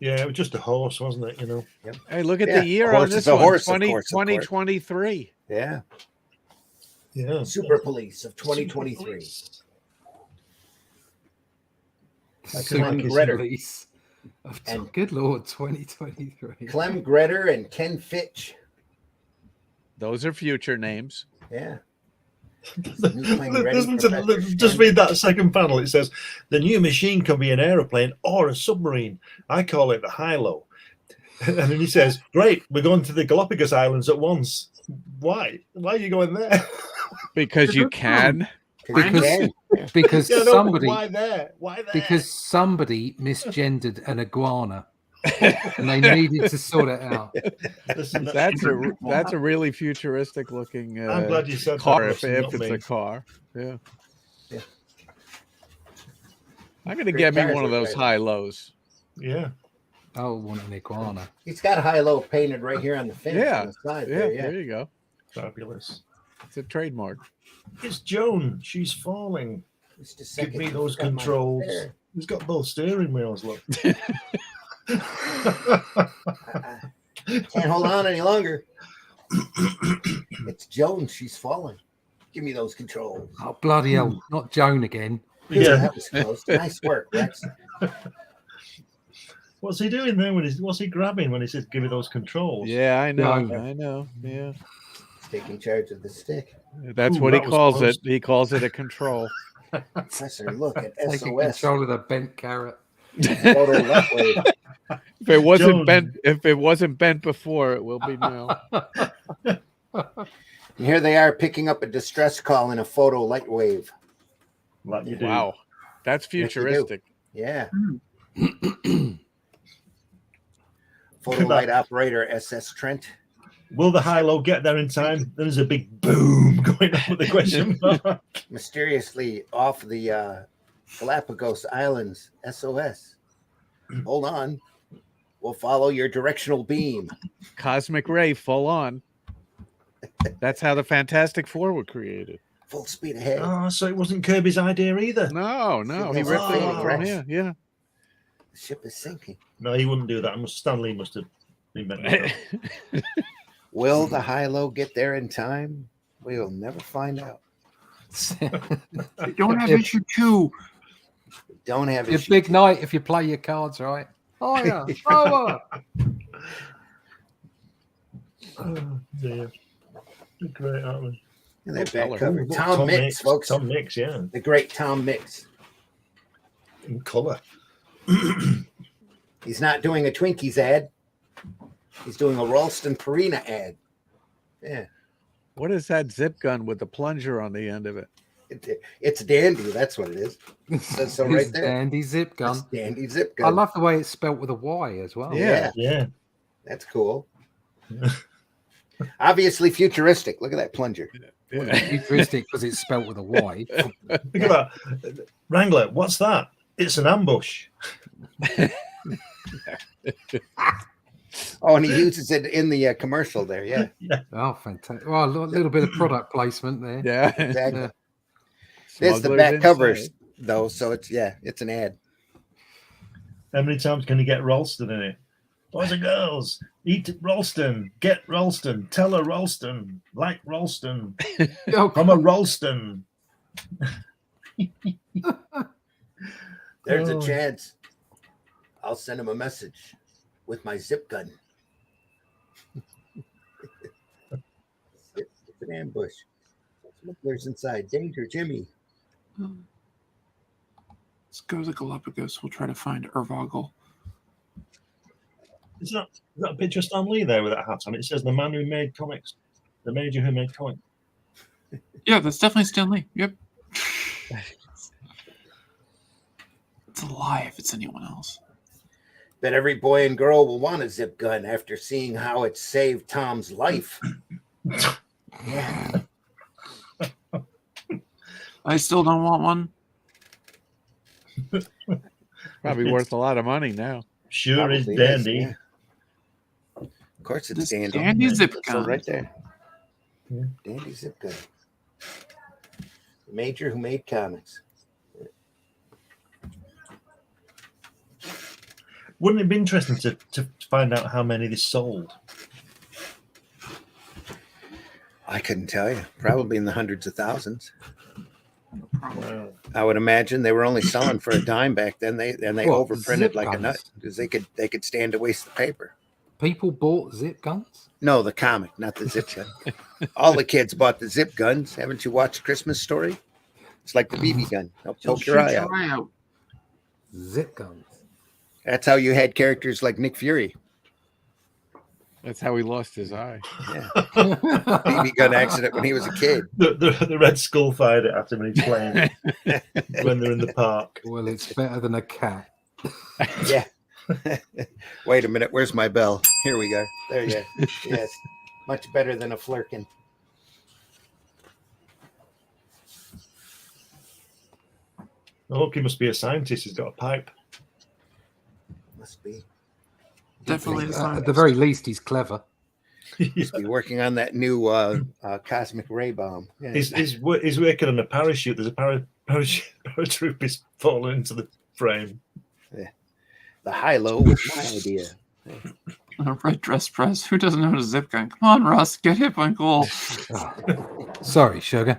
Yeah, it was just a horse, wasn't it? You know. Yep. Hey, look at the year on this one. 2023. Yeah. Yeah. Super Police of 2023. Super Gretter. Police of And- good Lord, 2023. Clem Gretter and Ken Fitch. Those are future names. Yeah. Just read that second panel. It says, the new machine can be an aeroplane or a submarine. I call it the high-low. And then he says, great, we're going to the Galapagos Islands at once. Why? Why are you going there? Because you can. Because Yeah, no, somebody why there? Why there? because somebody misgendered an iguana and they needed to sort it out. Listen, That's a really futuristic looking I'm glad you said car that, if not it's me. a car. Yeah. Yeah. I'm gonna Great get me cars one of look those great. high lows. Yeah. I want an iguana. He's got high-low painted right here on the fence Yeah. on the side Yeah, there. Yeah. there you go. Fabulous. It's a trademark. It's Joan. She's falling. Just a Give second. me those Got my controls. hair. He's got both steering wheels, look. Can't hold on any longer. It's Joan. She's falling. Give me those controls. Oh, bloody hell. Not Joan again. Yeah. That was close. Nice work, Rex. What's he doing there? What's he grabbing when he says, give me those controls? Yeah, I know. Yeah. I know. Yeah. He's taking charge of the stick. That's Ooh, what he that was calls close. it. He calls it a control. Professor, look at Taking SOS. control of the bent carrot. Photo left wave. If it wasn't Joan. bent, if it wasn't bent before, it will be now. And here they are picking up a distress call in a photo light wave. Like you do. Wow, that's Yes, you do. futuristic. Yeah. Photo light operator SS Trent. Will the high-low get there in time? There's a big boom going on with the question mark. Mysteriously off the Galapagos Islands. SOS. Hold on. We'll follow your directional beam. Cosmic ray, full on. That's how the Fantastic Four were created. Full speed ahead. Oh, so it wasn't Kirby's idea either. No, he Signals ripped are it fading, from Rex. here. Yeah. The ship is sinking. No, he wouldn't do that. Stan Lee must have invented that. Will the high-low get there in time? We'll never find out. They don't have issue 2. Don't have It's a issue. big night if you play your cards right. Oh, yeah. Oh, Oh, dear. They're great, aren't they? And that color. back cover. Ooh, Tom Mix, folks. Tom Mix, yeah. The great Tom Mix. In colour. He's not doing a Twinkies ad. He's doing a Ralston Purina ad. Yeah. What is that zip gun with the plunger on the end of it? It's Dandy. That's what it is. It says so right His there. dandy zip gun. It's Dandy Zip Gun. I love the way it's spelt with a Y as well. Yeah. Yeah. That's cool. Obviously futuristic. Look at that plunger. Well, it's futuristic because it's spelt with a Y. Look at that. Wrangler, what's that? It's an ambush. Oh, and he uses it in the commercial there. Yeah, Oh, fantastic. Well, a little bit of product placement there. Yeah. exactly. Yeah. There's the Smugglers back covers inside. though, so it's an ad. How many times can you get Ralston in it? Boys and girls, eat Ralston, get Ralston, tell her Ralston, like Ralston, Oh, from a Ralston. There's a Oh. chance. I'll send him a message with my zip gun. It's an ambush. Smugglers inside. Danger, Jimmy. Let's go to Galapagos. We'll try to find Ervogel. Is that a picture of Stan Lee there with that hat on? It says the man who made comics, the major who made comics. Yeah, that's definitely Stan Lee. Yep. It's a lie if it's anyone else. Bet every boy and girl will want a zip gun after seeing how it saved Tom's life. Yeah. I still don't want one. Probably worth a lot of money now. Sure is Probably dandy. yeah. Of course, it's This Dandy. Dandy zip It's gun. right there. Yeah. Dandy zip gun. The major who made comics. Wouldn't it be interesting to find out how many they sold? I couldn't tell you. Probably in the hundreds of thousands. Wow. I would imagine they were only selling for a dime back then. They What, overprinted zip like a nut guns? because they could stand to waste the paper. People bought zip guns? No, the comic, not the zip gun. All the kids bought the zip guns. Haven't you watched Christmas Story? It's like the BB gun. They'll You'll poke your eye shoot out. out. Zip guns. That's how you had characters like Nick Fury. That's how he lost his eye. Yeah. BB gun accident when he was a kid. The Red Skull fired it at him and he's playing when they're in the park. Well, it's better than a cat. Yeah. Wait a minute. Where's my bell? Here we go. There you go. Yes. Much better than a flirkin. Look, he must be a scientist. He's got a pipe. Must be. Definitely. At the very least, he's clever. Must be working on that new cosmic ray bomb. Yeah. He's working on a parachute. There's a paratroopist falling into the frame. The high-low was my idea. A red dress press. Who doesn't know a zip gun? Come on, Russ, get hip and cool. Oh, sorry, sugar.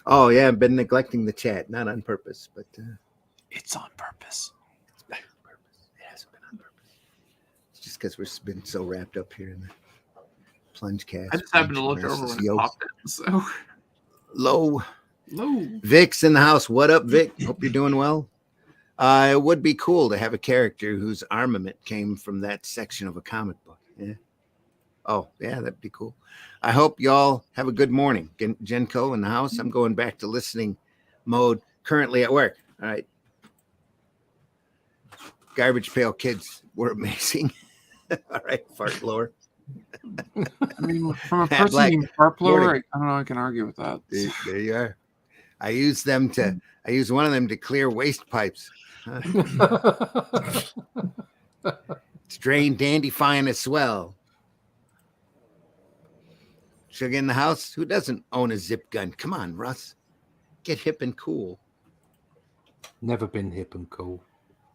Oh, yeah, I've been neglecting the chat. Not on purpose, but... It's on purpose. It's been on purpose. It hasn't been on purpose. It's just because we've been so wrapped up here in the plunge cast. I just happened to look over when it popped in. So Low. low. Vic's in the house. What up, Vic? Hope you're doing well. It would be cool to have a character whose armament came from that section of a comic book. Yeah. Oh, yeah, that'd be cool. I hope y'all have a good morning. Genco in the house. I'm going back to listening mode currently at work. All right. Garbage Pail Kids were amazing. All right, fart blower. I mean, from a Pat person Black. named Fart Blower, Morning. I don't know. I can argue with that. There you are. I use one of them to clear waste pipes. It's drained dandy fine as swell. Sugar in the house? Who doesn't own a zip gun? Come on, Russ. Get hip and cool. Never been hip and cool.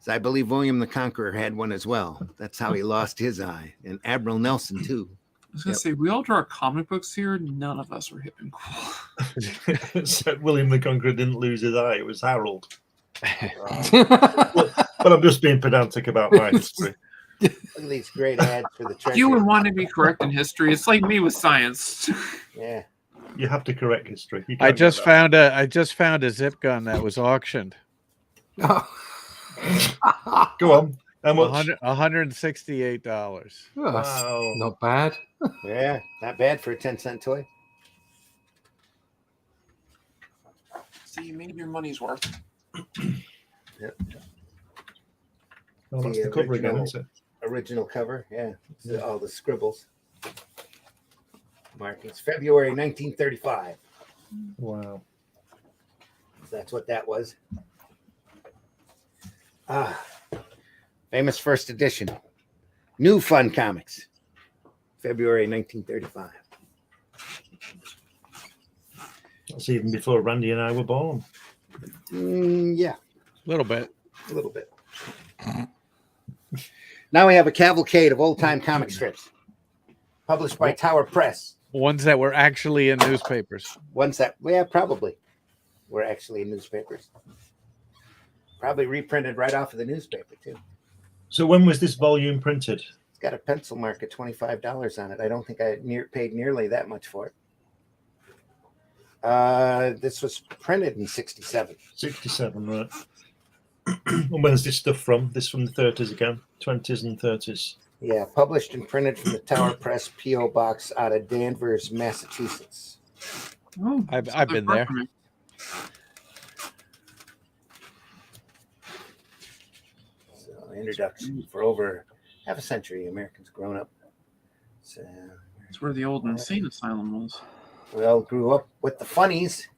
So I believe William the Conqueror had one as well. That's how he lost his eye. And Admiral Nelson, too. I was gonna say we all draw comic books here. None of us were hip and cool. So William the Conqueror didn't lose his eye. It was Harold. But I'm just being pedantic about my history. Look at these great ads for the treasure. You would want to be correct in history. It's like me with science. Yeah. You have to correct history. You I can't just do that. found a zip gun that was auctioned. Oh. Go on. How much? $168. Oh, that's Wow. not bad. Yeah, not bad for a 10-cent toy. So you made your money's worth. Yep. Oh, that's The the cover again, original- isn't it? Original cover, yeah. All the scribbles. Markings. February 1935. Wow. That's what that was. Famous first edition. New Fun Comics. February 1935. That's even before Randy and I were born. Yeah, A little bit. a little bit. Now we have a cavalcade of old-time comic strips. Published by Tower Press. Ones that were actually in newspapers. Ones that, yeah, probably were actually in newspapers. Probably reprinted right off of the newspaper, too. So when was this volume printed? It's got a pencil mark at $25 on it. I don't think I paid nearly that much for it. This was printed in 67. 67, right. And when's this stuff from? This from the 30s again? 20s and 30s. Yeah, published and printed from the Tower Press P.O. Box out of Danvers, Massachusetts. Oh, I've been there. So, introduction for over half a century, Americans grown up. So, It's where the old insane asylum was. we all grew up with the Funnies.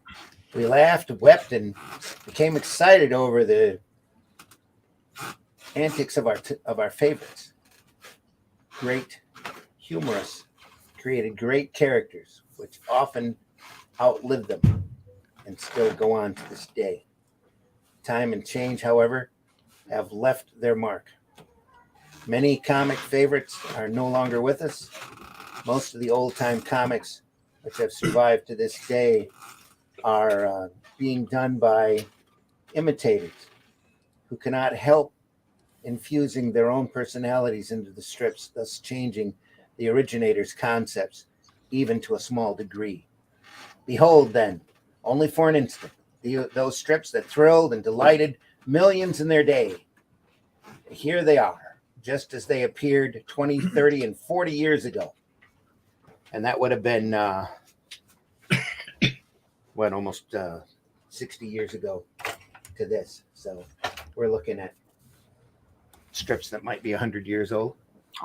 We laughed, wept, and became excited over the antics of our favorites. Great, humorous, created great characters, which often outlive them and still go on to this day. Time and change, however, have left their mark. Many comic favorites are no longer with us. Most of the old-time comics which have survived to this day are being done by imitators who cannot help infusing their own personalities into the strips, thus changing the originator's concepts, even to a small degree. Behold, then, only for an instant, those strips that thrilled and delighted millions in their day. Here they are, just as they appeared 20, 30, and 40 years ago. And that would have been, almost 60 years ago to this. So we're looking at strips that might be 100 years old.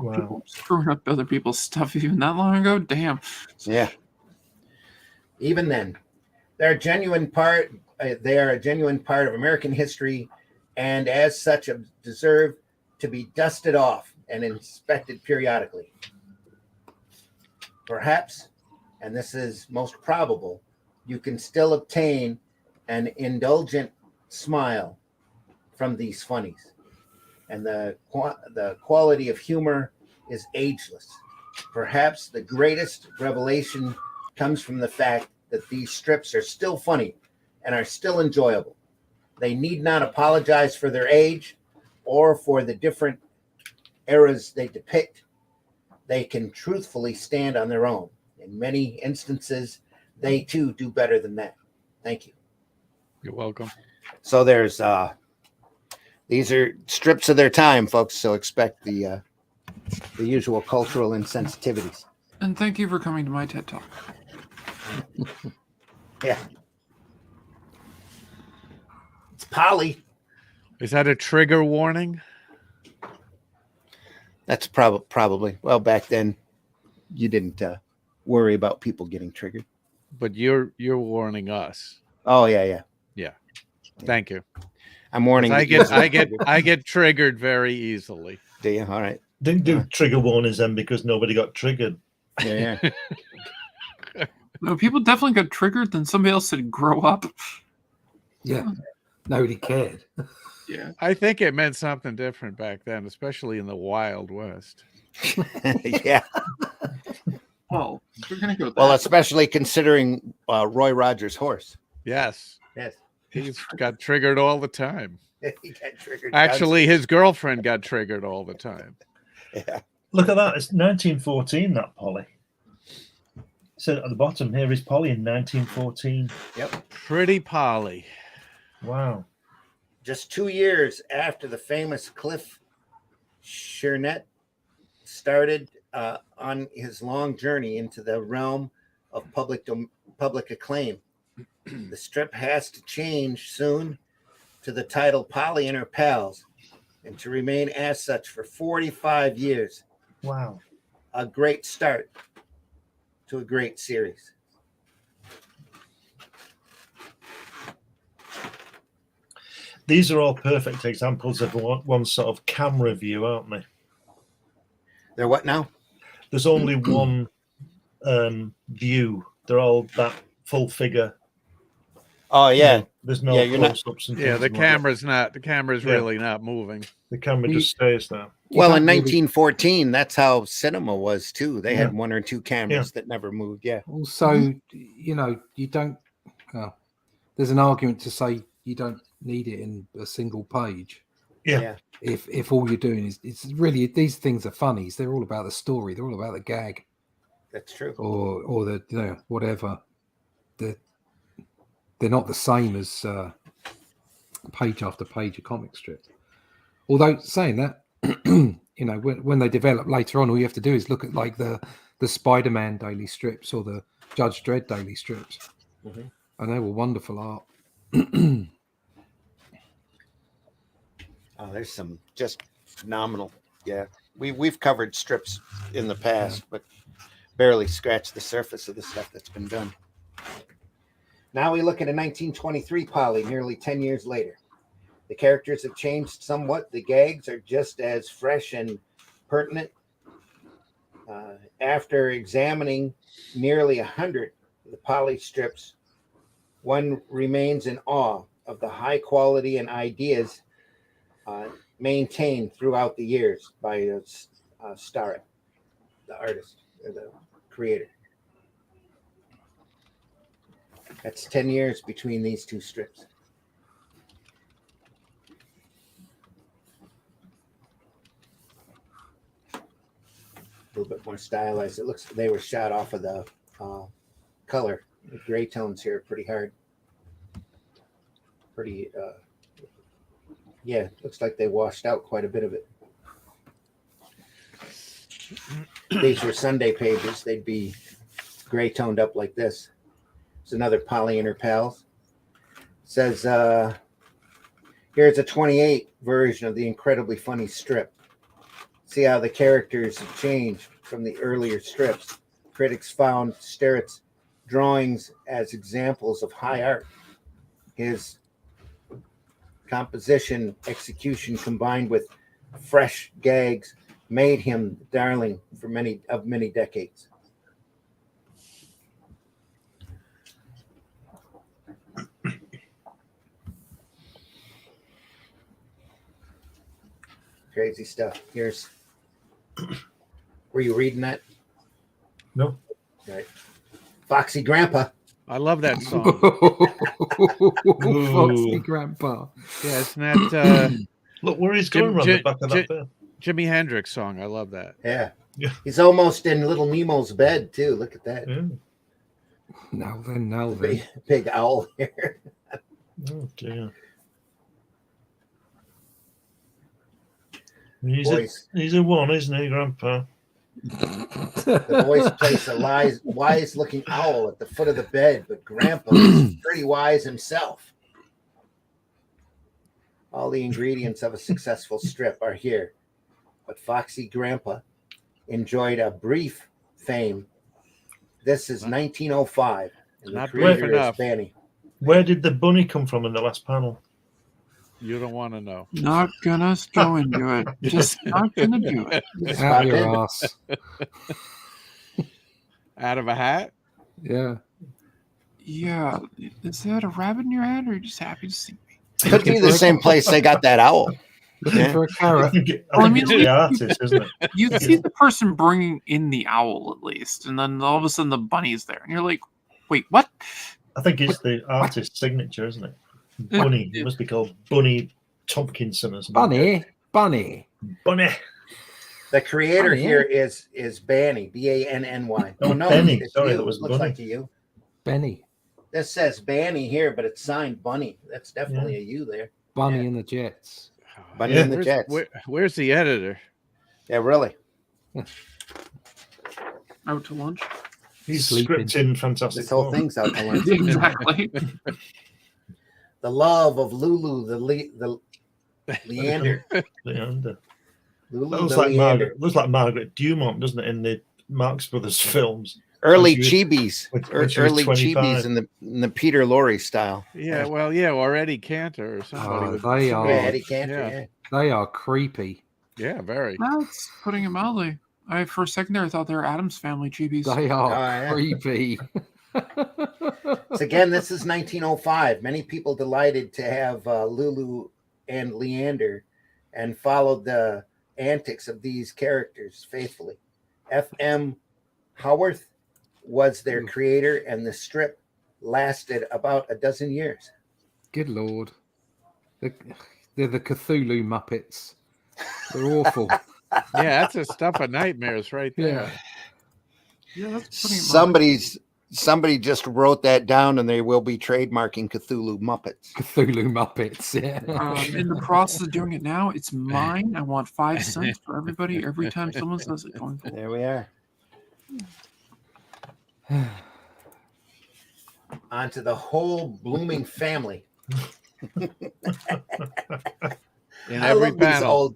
Wow. People screwing up other people's stuff even that long ago? Damn. Yeah. Even then, they're a genuine part of American history, and as such deserve to be dusted off and inspected periodically. Perhaps, and this is most probable, you can still obtain an indulgent smile from these funnies. And the quality of humor is ageless. Perhaps the greatest revelation comes from the fact that these strips are still funny and are still enjoyable. They need not apologize for their age or for the different eras they depict. They can truthfully stand on their own. In many instances, they too do better than that. Thank you. You're welcome. So there's these are strips of their time, folks. So expect the usual cultural insensitivities. And thank you for coming to my TED Talk. Yeah. It's Polly. Is that a trigger warning? That's probably. Well, back then, you didn't worry about people getting triggered. But you're warning us. Oh yeah. Thank you. I'm warning. I get triggered very easily. Do you? All right. Didn't do trigger warnings then because nobody got triggered. Yeah. No, people definitely got triggered. Then somebody else said, "Grow up." Yeah, nobody cared. Yeah, I think it meant something different back then, especially in the Wild West. Yeah. well, we're gonna go. With Well, that. especially considering Roy Rogers' horse. Yes, Yes. he's got triggered all the time. He got triggered. Actually, his girlfriend got triggered all the time. Yeah. Look at that. It's 1914, that Polly. So at the bottom here is Polly in 1914. Yep. Pretty Polly. Wow. Just 2 years after the famous Cliff Chernet started on his long journey into the realm of public acclaim, the strip has to change soon to the title Polly and Her Pals, and to remain as such for 45 years. Wow. A great start to a great series. These are all perfect examples of one sort of camera view, aren't they? They're what now? There's only one view. They're all that full figure. Oh yeah. There's no Yeah, you're not- close-ups and Yeah, things the like camera's Yeah. really not moving. that. The camera just stays there. Well, can't in really- 1914, that's how cinema was too. They had Yeah. one or two cameras that never moved. Yeah. Also, you know, you don't. There's an argument to say you don't need it in a single page. Yeah. If all you're doing is, it's really, these things are funnies. They're all about the story. They're all about the gag, That's true. or the, you know, whatever. They're not the same as page after page of comic strip. Although saying that, you know, when they develop later on, all you have to do is look at like the Spider-Man daily strips or the Judge Dredd daily strips, Mhm. and they were wonderful art. Oh, there's some just phenomenal. Yeah, we've covered strips in the past, but barely scratched the surface of the stuff that's been done. Now we look at a 1923 Polly, nearly 10 years later. The characters have changed somewhat. The gags are just as fresh and pertinent. After examining nearly 100 of the poly strips, one remains in awe of the high quality and ideas maintained throughout the years by Starrett, the artist, or the creator. That's 10 years between these two strips. A little bit more stylized. It looks they were shot off of the color. The gray tones here are pretty hard. Pretty, yeah, looks like they washed out quite a bit of it. These were Sunday pages. They'd be gray toned up like this. It's another Poly Inner Pals. It says, here's a 28 version of the incredibly funny strip. See how the characters have changed from the earlier strips. Critics found Starrett's drawings as examples of high art. His composition execution combined with fresh gags made him darling for many decades. Crazy stuff. Here's, were you reading that? No. Right. Foxy Grandpa. I love that song. Foxy Grandpa. Yeah, isn't that Look where he's going around the back of that bed. Jimi Hendrix song? I love that. Yeah. Yeah. He's almost in Little Nemo's bed too. Look at that. Yeah. Now then. Big owl here. Oh dear. He's a one, isn't he, Grandpa? The voice plays a wise-looking owl at the foot of the bed, but Grandpa is pretty wise himself. All the ingredients of a successful strip are here, but Foxy Grandpa enjoyed a brief fame. This is 1905, and the creator is Banny. Where did the bunny come from in the last panel? You don't want to know. Not gonna go into it. Just not gonna do it. Out your ass. Out of a hat? Yeah. Yeah. Is that a rabbit in your head, or are you just happy to see me? Could be the same place they got that owl. Looking for a carrot. I think it's the artist, isn't it? You see the person bringing in the owl at least, and then all of a sudden the bunny's there, and you're like, "Wait, what?" I think it's the artist's signature, isn't it? Bunny. It must be called Bunny Tompkinson or something. Bunny. The creator here is Banny, Banny. Oh no, Benny. it's Sorry, you. that was It looks Bunny. like a you. Benny. This says Banny here, but it's signed Bunny. That's definitely a you there. Bunny and the Jets. Bunny and the Jets. Where's the editor? Yeah, really. Out to lunch. He's Sleeping. scripting Fantastic This whole Four. thing's out to lunch. Exactly. The love of Lulu, the Leander. Leander. Lulu, That looks the like Leander. Margaret Dumont, doesn't it, in the Marx Brothers films? Early When she chibis, when she was early 25. chibis in the Peter Lorre style. Yeah, or Eddie Cantor or somebody. Oh, they are. Yeah, Eddie Cantor. yeah. Yeah. They are creepy. Yeah, very. That's putting it mildly. For a second there, I thought they were Adam's Family chibis. They are yeah. creepy. So again, this is 1905. Many people delighted to have Lulu and Leander, and followed the antics of these characters faithfully. F.M. Howarth was their creator, and the strip lasted about a dozen years. Good Lord. They're the Cthulhu Muppets. They're awful. Yeah, that's a stuff of nightmares right there. Yeah. Yeah, that's putting it mildly. Somebody just wrote that down, and they will be trademarking Cthulhu Muppets. Cthulhu Muppets, yeah. In the process of doing it now, it's mine. I want 5 cents for everybody every time someone says it going forward. There we are. On to the whole blooming family. In I every love panel.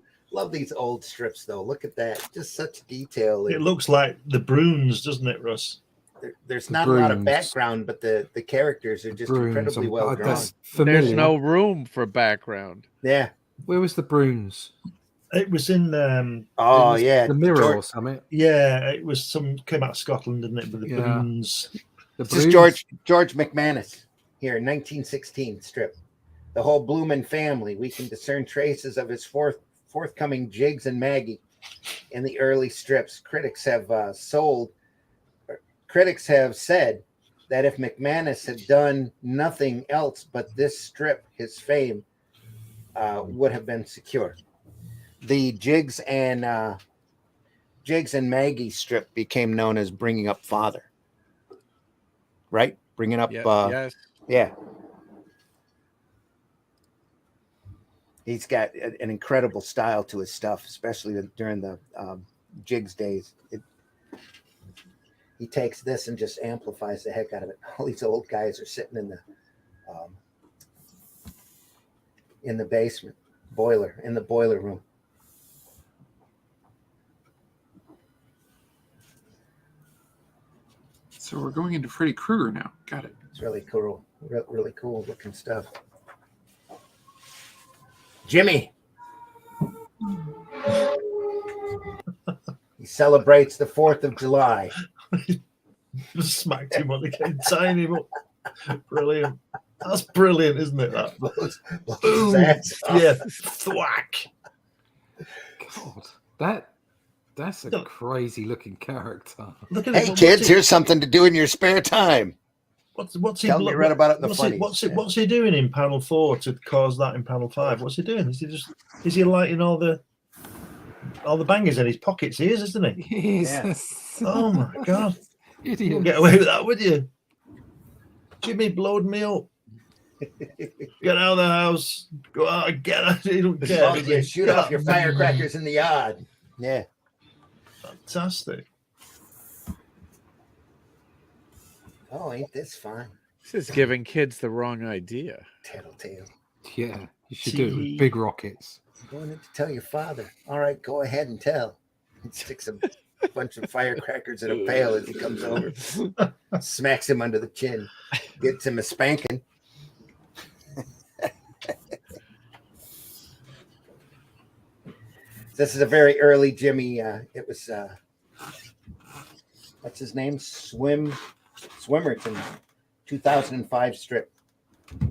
these old strips, though. Look at that. Just such detail. It looks like the Bruins, doesn't it, Russ? there's The not a lot of brooms. background, but the characters are just incredibly well drawn. That's familiar. There's no room for background. Yeah. Where was the Bruins? It was in Oh, it was yeah. The Mirror George- or something. Yeah, it was came out of Scotland, didn't it? With the Yeah. Bruins. The This is Bruins. George McManus here, 1916 strip. The whole Bloomin' family. We can discern traces of his forthcoming Jiggs and Maggie in the early strips. Critics have said that if McManus had done nothing else but this strip, his fame would have been secure. The Jiggs and Maggie strip became known as Bringing Up Father. Right? Bringing up. Yes. Yeah. He's got an incredible style to his stuff, especially during the Jiggs days. He takes this and just amplifies the heck out of it. All these old guys are sitting in the basement in the boiler room. So we're going into Freddy Krueger now. Got it. It's really cool, really cool looking stuff. Jimmy. He celebrates the 4th of July. Just smacked him on the head, tying him up. Brilliant. That's brilliant, isn't it? That. Blows his ass off. Yeah, thwack. God, that's a crazy looking character. Look at Hey it. kids, here's something to do in your spare time. What's he? Tell me read about it in the Funnies. What's he doing in panel 4 to cause that in panel 5? What's he doing? Is he lighting all the bangers in his pockets? He is, isn't he? Yes. Oh my god! You Idiot. won't get away with that, would you? Jimmy blowed me up. Get out of the house. Go out and get out. He don't care. Oh, yeah, shoot off your firecrackers in the yard. Yeah. Fantastic. Oh, ain't this fun? This is giving kids the wrong idea. Tattletale. Yeah, you should do it with big rockets. I'm going in to tell your father. All right, go ahead and tell. He sticks a bunch of firecrackers in a pail as he comes over. Smacks him under the chin. Gets him a spanking. This is a very early Jimmy. It was what's his name? Swimmerton, 2005 strip.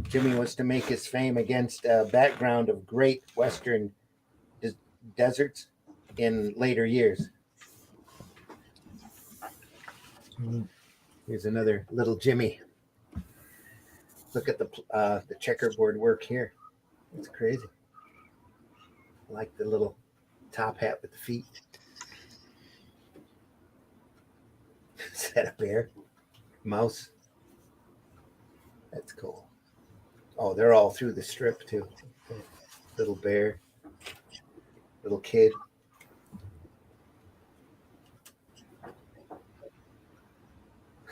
Jimmy was to make his fame against a background of great Western deserts in later years. Here's another little Jimmy. Look at the checkerboard work here. It's crazy. I like the little top hat with the feet. Is that a bear? Mouse? That's cool. Oh, they're all through the strip too. Little bear, little kid.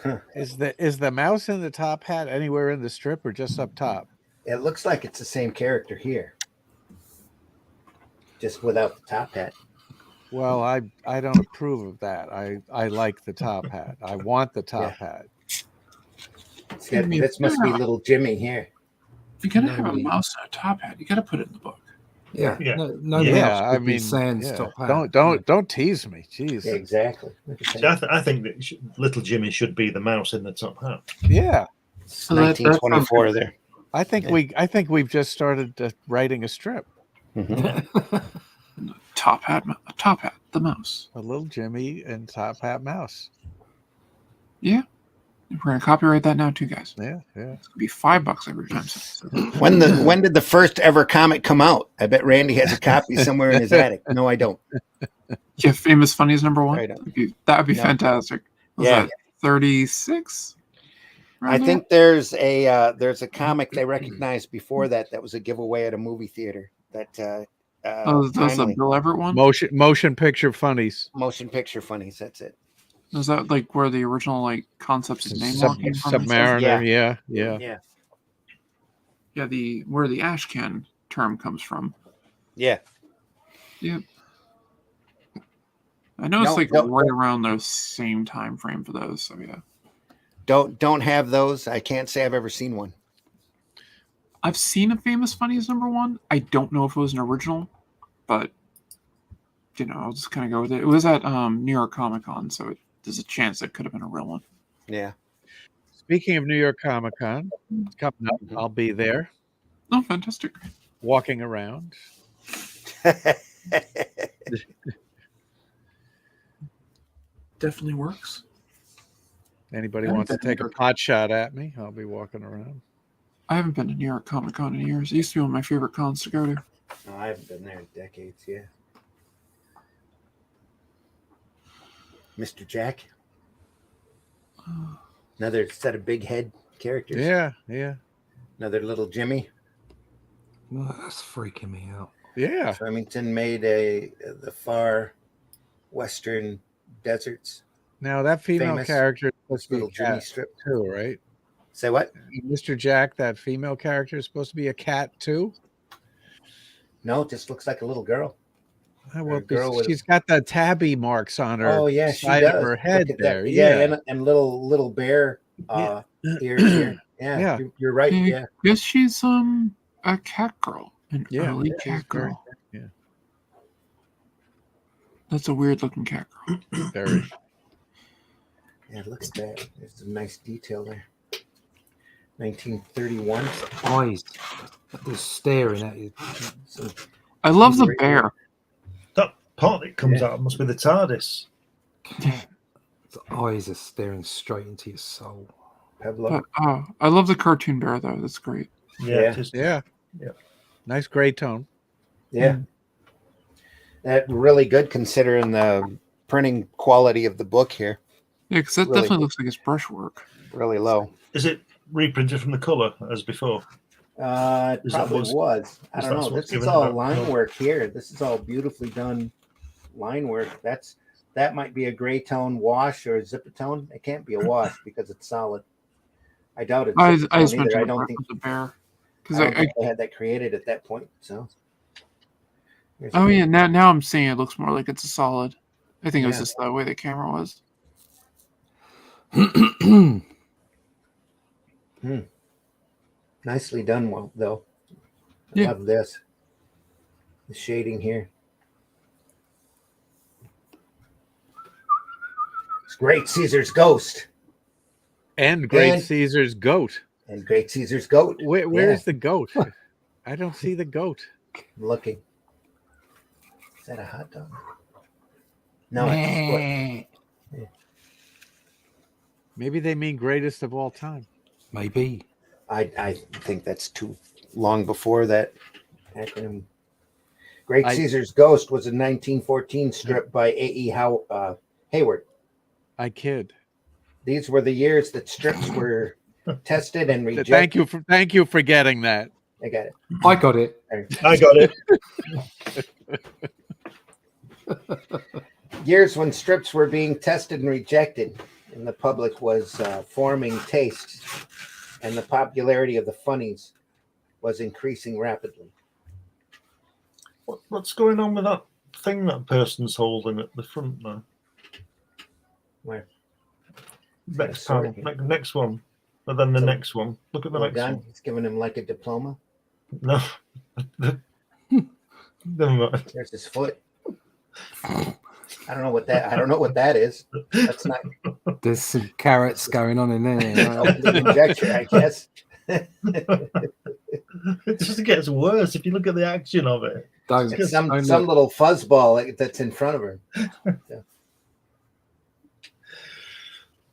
Huh. Is the mouse in the top hat anywhere in the strip or just up top? It looks like it's the same character here, just without the top hat. Well, I don't approve of that. I like the top hat. I want the top hat. This must be little Jimmy here. If you're gonna have a mouse and a top hat, you got to put it in the book. Yeah, Yeah. no Yeah, mouse Sans top hat. Don't tease me. Jeez. Yeah, exactly. See, I think that little Jimmy should be the mouse in the top hat. Yeah. It's 1924 there. I think we've just started writing a strip. Top hat, the mouse. A little Jimmy and top hat mouse. Yeah, we're gonna copyright that now too, guys. Yeah. It's gonna be $5 every time. When did the first ever comic come out? I bet Randy has a copy somewhere in his attic. No, I don't. Yeah, Famous Funnies #1. Right on. That would be No. fantastic. Was Yeah. that 36? I think there's a comic they recognized before that was a giveaway at a movie theater. That That was the Bill Everett one. Motion picture funnies. Motion picture funnies. That's it. Was that like where the original like concepts of name walking from? Submariner. Yeah. Yeah. Yeah, where the ash can term comes from. Yeah. Yep. I know it's right around the same time frame for those. So yeah. Don't have those. I can't say I've ever seen one. I've seen a Famous Funnies #1. I don't know if it was an original, but I'll just kind of go with it. It was at New York Comic Con, so there's a chance it could have been a real one. Yeah. Speaking of New York Comic Con, coming up, I'll be there. Oh, fantastic! Walking around. Definitely works. Anybody wants to take a pot shot at me, I'll be walking around. I haven't been to New York Comic Con in years. It used to be one of my favorite cons to go to. No, I haven't been there in decades. Yeah. Mr. Jack. Another set of big head characters. Yeah. Another little Jimmy. Oh, that's freaking me out. Yeah. Remington made the far western deserts. Now that female Famous character is supposed to be little a Jimmy cat strip too, right? Say what? Mr. Jack, that female character is supposed to be a cat too? No, it just looks like a little girl. Well, girl with- she's got the tabby marks on her Oh yeah, she side does. of her Look head at there. that. Yeah, and little bear ears here. Yeah. Yeah, you're right. Yeah. Yes, she's a cat girl, an early she's cat very- girl. Yeah. That's a weird looking cat girl. Very. Yeah, look at that. There's some nice detail there. 1931. Eyes just staring at you. So, I love the bear. That part that comes out must be the TARDIS. The eyes are staring straight into your soul. Pablo. But I love the cartoon bear though. That's great. Yeah. Yeah. Nice gray tone. Yeah. That really good considering the printing quality of the book here. Yeah, because that Really definitely good. looks like it's brushwork. Really low. Is it reprinted from the colour as before? It Is that probably what's- was. I is don't that know. what's This is given all that line color? work here. This is all beautifully done line work. That might be a gray tone wash or a zipatone. It can't be a wash because it's solid. I doubt it's I just zipatone either. mentioned I the don't part think with the bear. Because I don't think they had that created at that point. So. Here's oh a- yeah, now I'm seeing it looks more like it's a solid. I think it was Yeah. just the way the camera was. Nicely done, well, though. I Yeah. love this. The shading here. It's Great Caesar's Ghost And Great And- Caesar's goat. and Great Caesar's Goat. Where's Yeah. the goat? I don't see the goat. I'm looking. Is that a hot dog? No, it's a foot. Maybe they mean greatest of all time. Maybe. I think that's too long before that acronym. Great Caesar's Ghost was a 1914 strip by A.E. Hayward. I kid. These were the years that strips were tested and rejected. Thank you for getting that. I got it. I got it. I got it. Years when strips were being tested and rejected, and the public was forming tastes, and the popularity of the funnies was increasing rapidly. What's going on with that thing that person's holding at the front now? Where? Next Sorry. panel, next one, and then the So- next one. Look at the Well next done. one. He's giving him like a diploma. No, never mind. There's his foot. I don't know what that is. That's not There's some carrots going on in there. the injector, I guess. It just gets worse if you look at the action of it. Don't, It's some don't look. little fuzzball that's in front of her.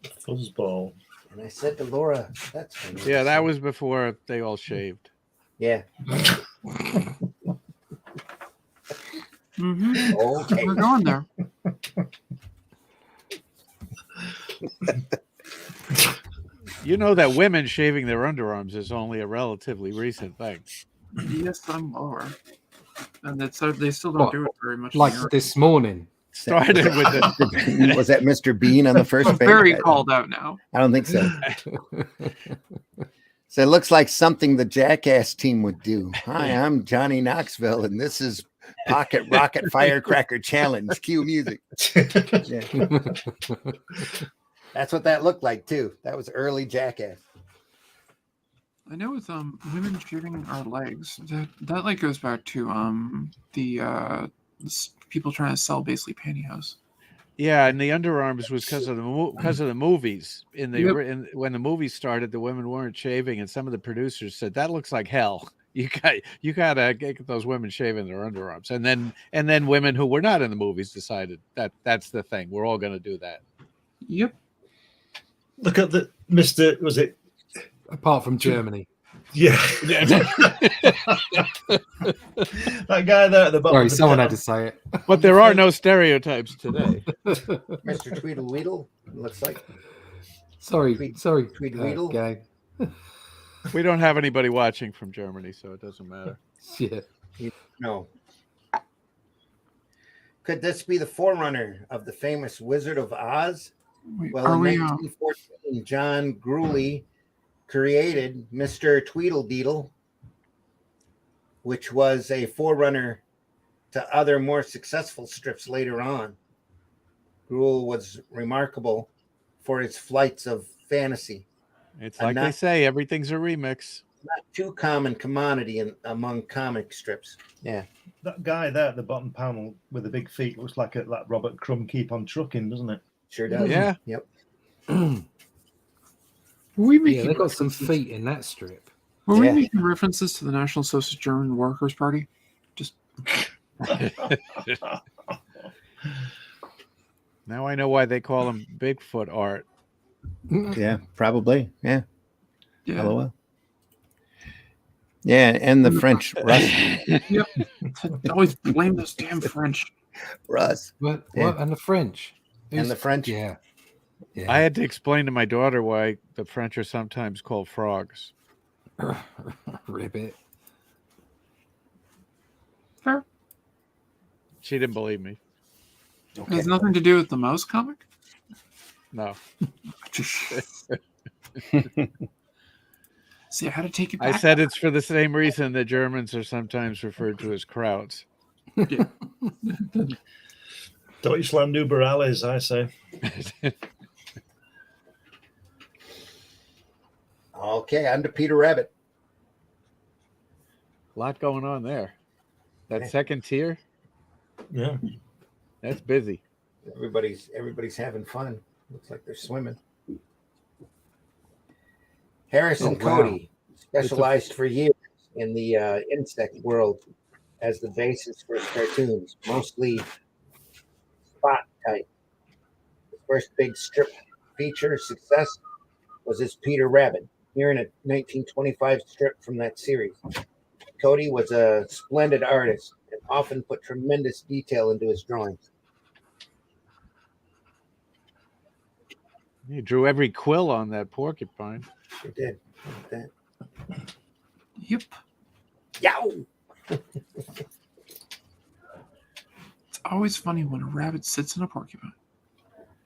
Fuzzball. And I said to Laura, that's funny. Yeah, that was before they all shaved. Yeah. Mm-hmm. Okay. We're going there. You know that women shaving their underarms is only a relatively recent thing. Yes, I'm lower. And they still don't What? do it very much. in Like Europe. this morning. Started with the Was that Mr. Bean on the first I'm page? very called out now. I don't think so. So it looks like something the Jackass team would do. Hi, I'm Johnny Knoxville, and this is Pocket Rocket Firecracker Challenge. Cue music. Yeah. That's what that looked like too. That was early Jackass. I know with women shaving our legs, that like goes back to people trying to sell basically pantyhose. Yeah, and the underarms was because of the movies. Yep. When the movies started, the women weren't shaving, and some of the producers said that looks like hell. You gotta get those women shaving their underarms, and then women who were not in the movies decided that that's the thing. We're all going to do that. Yep. Look at the Mr. Was it? Apart from Germany. Yeah. That guy there at the bottom. Sorry, someone had to say it. But there are no stereotypes today. Mr. Tweedledweedle, looks like. Sorry, Tweedledweedle. gang. We don't have anybody watching from Germany, so it doesn't matter. Yeah. No. Could this be the forerunner of the famous Wizard of Oz? Well, in 1914, John Grewley created Mr. Tweedledee, which was a forerunner to other more successful strips later on. Grewley was remarkable for his flights of fantasy. It's like they say, everything's a remix. Not too common commodity among comic strips. Yeah. That guy there at the bottom panel with the big feet looks like Robert Crumb Keep on Trucking, doesn't it? Sure does. Yeah. Yep. They've got some feet in that strip. Were we making references to the National Socialist German Workers' Party? Just now I know why they call him Bigfoot art. Yeah, probably. Yeah. Yeah. LOL. Yeah, and the French. Russ. Yep. Always blame those damn French. Russ. What? Yeah. What? And the French. And the French. Yeah. I had to explain to my daughter why the French are sometimes called frogs. Ribbit. Fair. She didn't believe me. It has nothing to do with the Mouse comic? No. See, I had to take it back. I said it's for the same reason that Germans are sometimes referred to as Krauts. Yeah. Deutschland über alles, I say. Okay, on to Peter Rabbit. A lot going on there. That second tier, Yeah. that's busy. Everybody's having fun. Looks like they're swimming. Harrison Cody specialized for years in the insect world as the basis for his cartoons, mostly spot type. His first big strip feature success was his Peter Rabbit, here in a 1925 strip from that series. Cody was a splendid artist and often put tremendous detail into his drawings. He drew every quill on that porcupine. Sure did. Look at that. Yep. Yow! It's always funny when a rabbit sits in a porcupine.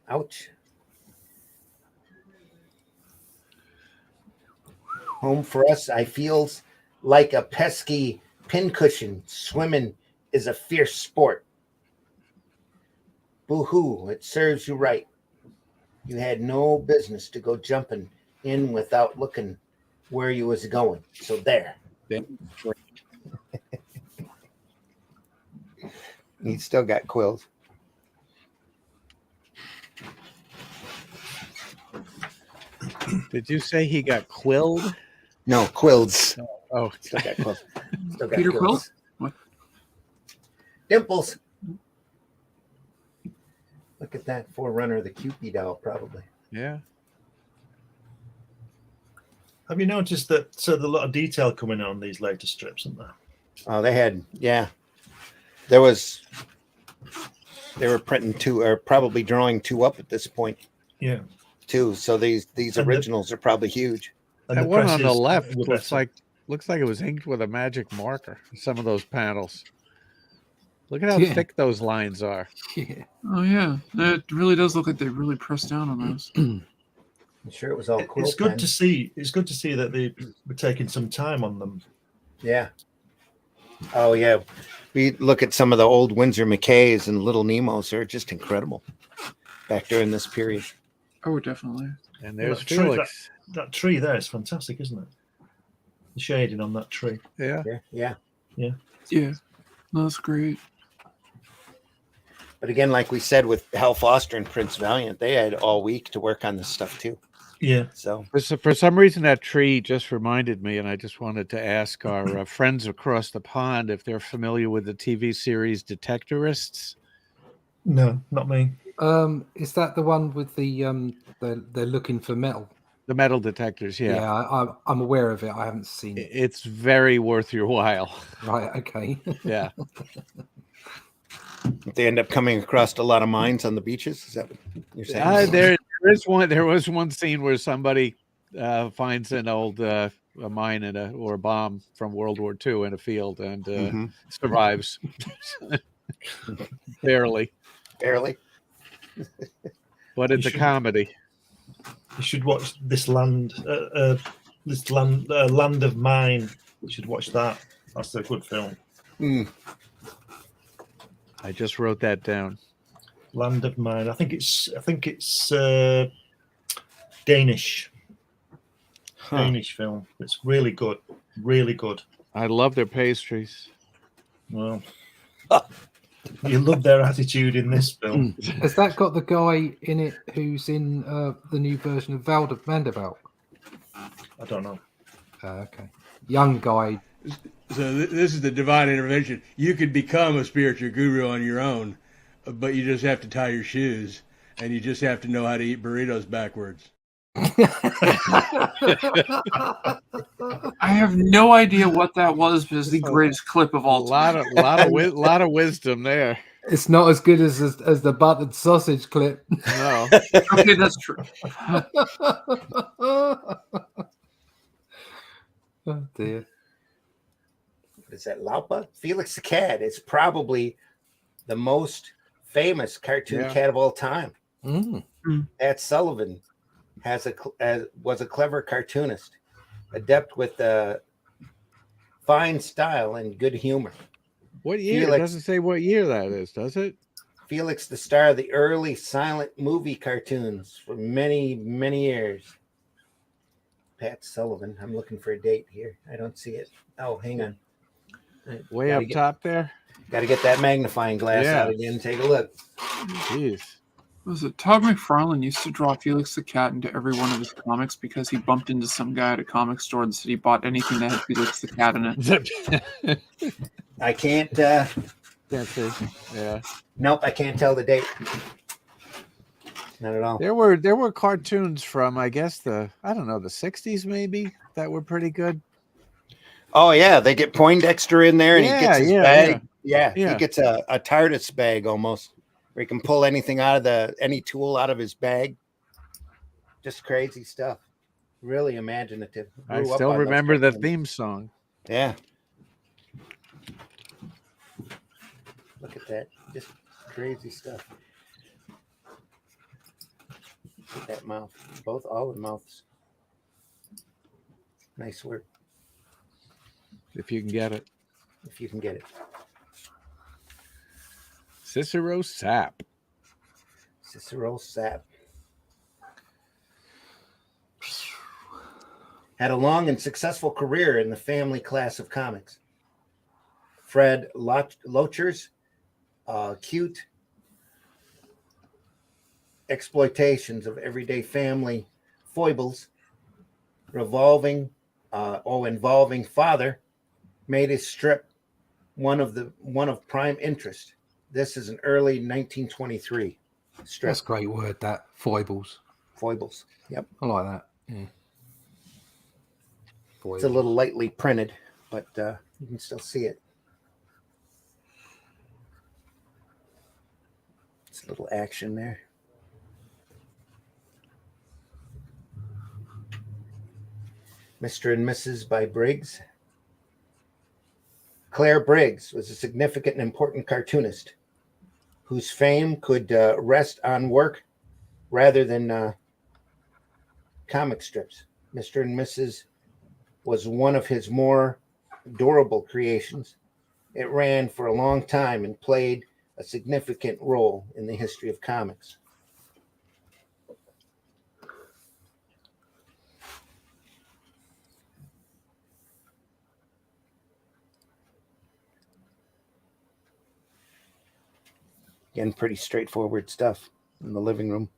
Ouch. Home for us, I feels like a pesky pincushion. Swimming is a fierce sport. Boo-hoo, it serves you right. You had no business to go jumping in without looking where you was going. So there. He's still got quills. Did you say he got quilled? No, quills. Oh, Still got quills. Still got Peter quills. Quill? What? Dimples. Look at that forerunner of the Cupid doll, probably. yeah. Have you noticed that there's a lot of detail coming on these later strips, isn't there? Oh, they had, yeah. They were printing two, or probably drawing two up at this point, Yeah. too. So these And originals are probably huge. And That one on the presses left were looks better. like it was inked with a magic marker. Some of those panels. Look at how Yeah. thick those lines are. Yeah. Oh, yeah. It really does look like they really pressed down on those. I'm sure it was all quill It's good pen. to see. It's good to see that they were taking some time on them. Yeah. Oh, yeah. We look at some of the old Windsor McKays and Little Nemos. They're just incredible back during this period. Oh, definitely. And there's That tree- Felix. That tree there is fantastic, isn't it? The shading on that tree. Yeah. Yeah. Yeah, that's great. But again, like we said with Hal Foster and Prince Valiant, they had all week to work on this stuff too. Yeah. So For some reason, that tree just reminded me, and I just wanted to ask our friends across the pond if they're familiar with the TV series Detectorists. No, not me. Is that the one with the they're looking for metal? The metal detectors, yeah. I'm aware of it. I haven't seen it. It's very worth your while. Right, okay. Yeah. they end up coming across a lot of mines on the beaches. Is that what you're saying? There was one scene where somebody finds an old a mine or a bomb from World War II in a field and survives. Barely. But it's a comedy. You should watch this Land of Mine. You should watch that. That's a good film. I just wrote that down. Land of Mine. I think it's Danish. Danish film. It's really good. Really good. I love their pastries. Well, you love their attitude in this film. Has that got the guy in it who's in the new version of Vanderbilt? I don't know. Okay. Young guy. So this is the divine intervention. You could become a spiritual guru on your own, but you just have to tie your shoes, and you just have to know how to eat burritos backwards. I have no idea what that was, but it's the greatest clip of all time. lot of wisdom there. It's not as good as the buttered sausage clip. No. Okay, that's true. Oh dear. Is that Laupa? Felix the Cat is probably the most famous cartoon cat of all time. Ed Sullivan was a clever cartoonist, adept with fine style and good humor. What year? It doesn't say what year that is, does it? Felix, the star of the early silent movie cartoons for many, many years. Pat Sullivan. I'm looking for a date here. I don't see it. Oh, hang on. Way up top there. Got to get that magnifying glass out again. Take a look. Jeez. Was it Todd McFarlane used to draw Felix the Cat into every one of his comics because he bumped into some guy at a comic store and said he bought anything that had Felix the Cat in it. I can't. Can't see. Yeah. Nope, I can't tell the date. Not at all. There were cartoons from I guess the 60s maybe that were pretty good. Oh yeah, they get Poindexter in there and he gets his bag. Yeah, he gets a TARDIS bag almost, where he can pull anything out of any tool out of his bag. Just crazy stuff. Really imaginative. I still remember the theme song. Yeah. Look at that. Just crazy stuff. Look at that mouth. All the mouths. Nice work. If you can get it. If you can get it. Cicero Sap. Had a long and successful career in the family class of comics. Fred Locher's cute exploitations of everyday family foibles involving father made his strip one of prime interest. This is an early 1923 strip. That's a great word, that. Foibles. Yep. I like that. Yeah. It's a little lightly printed, but you can still see it. It's a little action there. Mr. and Mrs. by Briggs. Claire Briggs was a significant and important cartoonist whose fame could rest on work rather than comic strips. Mr. and Mrs. was one of his more durable creations. It ran for a long time and played a significant role in the history of comics. Again, pretty straightforward stuff in the living room.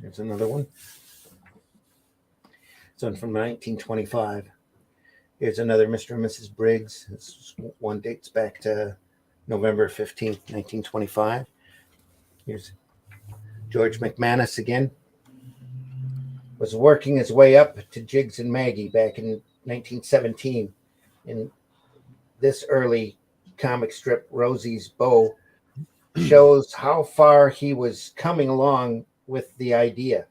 Here's another one. This one from 1925. Here's another Mr. and Mrs. Briggs. This one dates back to November 15th, 1925. Here's George McManus again. Was working his way up to Jiggs and Maggie back in 1917. In this early comic strip, Rosie's Bow shows how far he was coming along with the idea.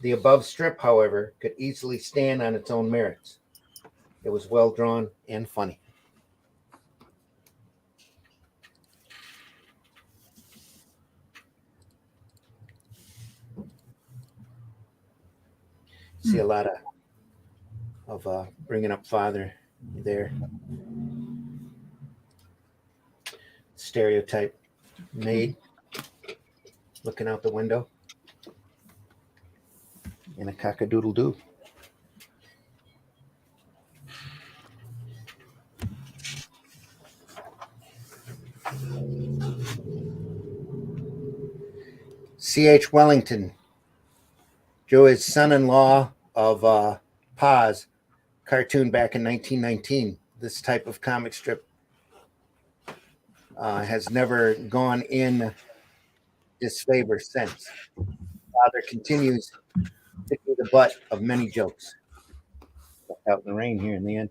The above strip, however, could easily stand on its own merits. It was well drawn and funny. See a lot of bringing up father there. Stereotype maid looking out the window in a cock-a-doodle-doo. C.H. Wellington, Joe is son-in-law of Paz, cartoon back in 1919. This type of comic strip has never gone in disfavor since. Father continues to be the butt of many jokes. Out in the rain here in the end.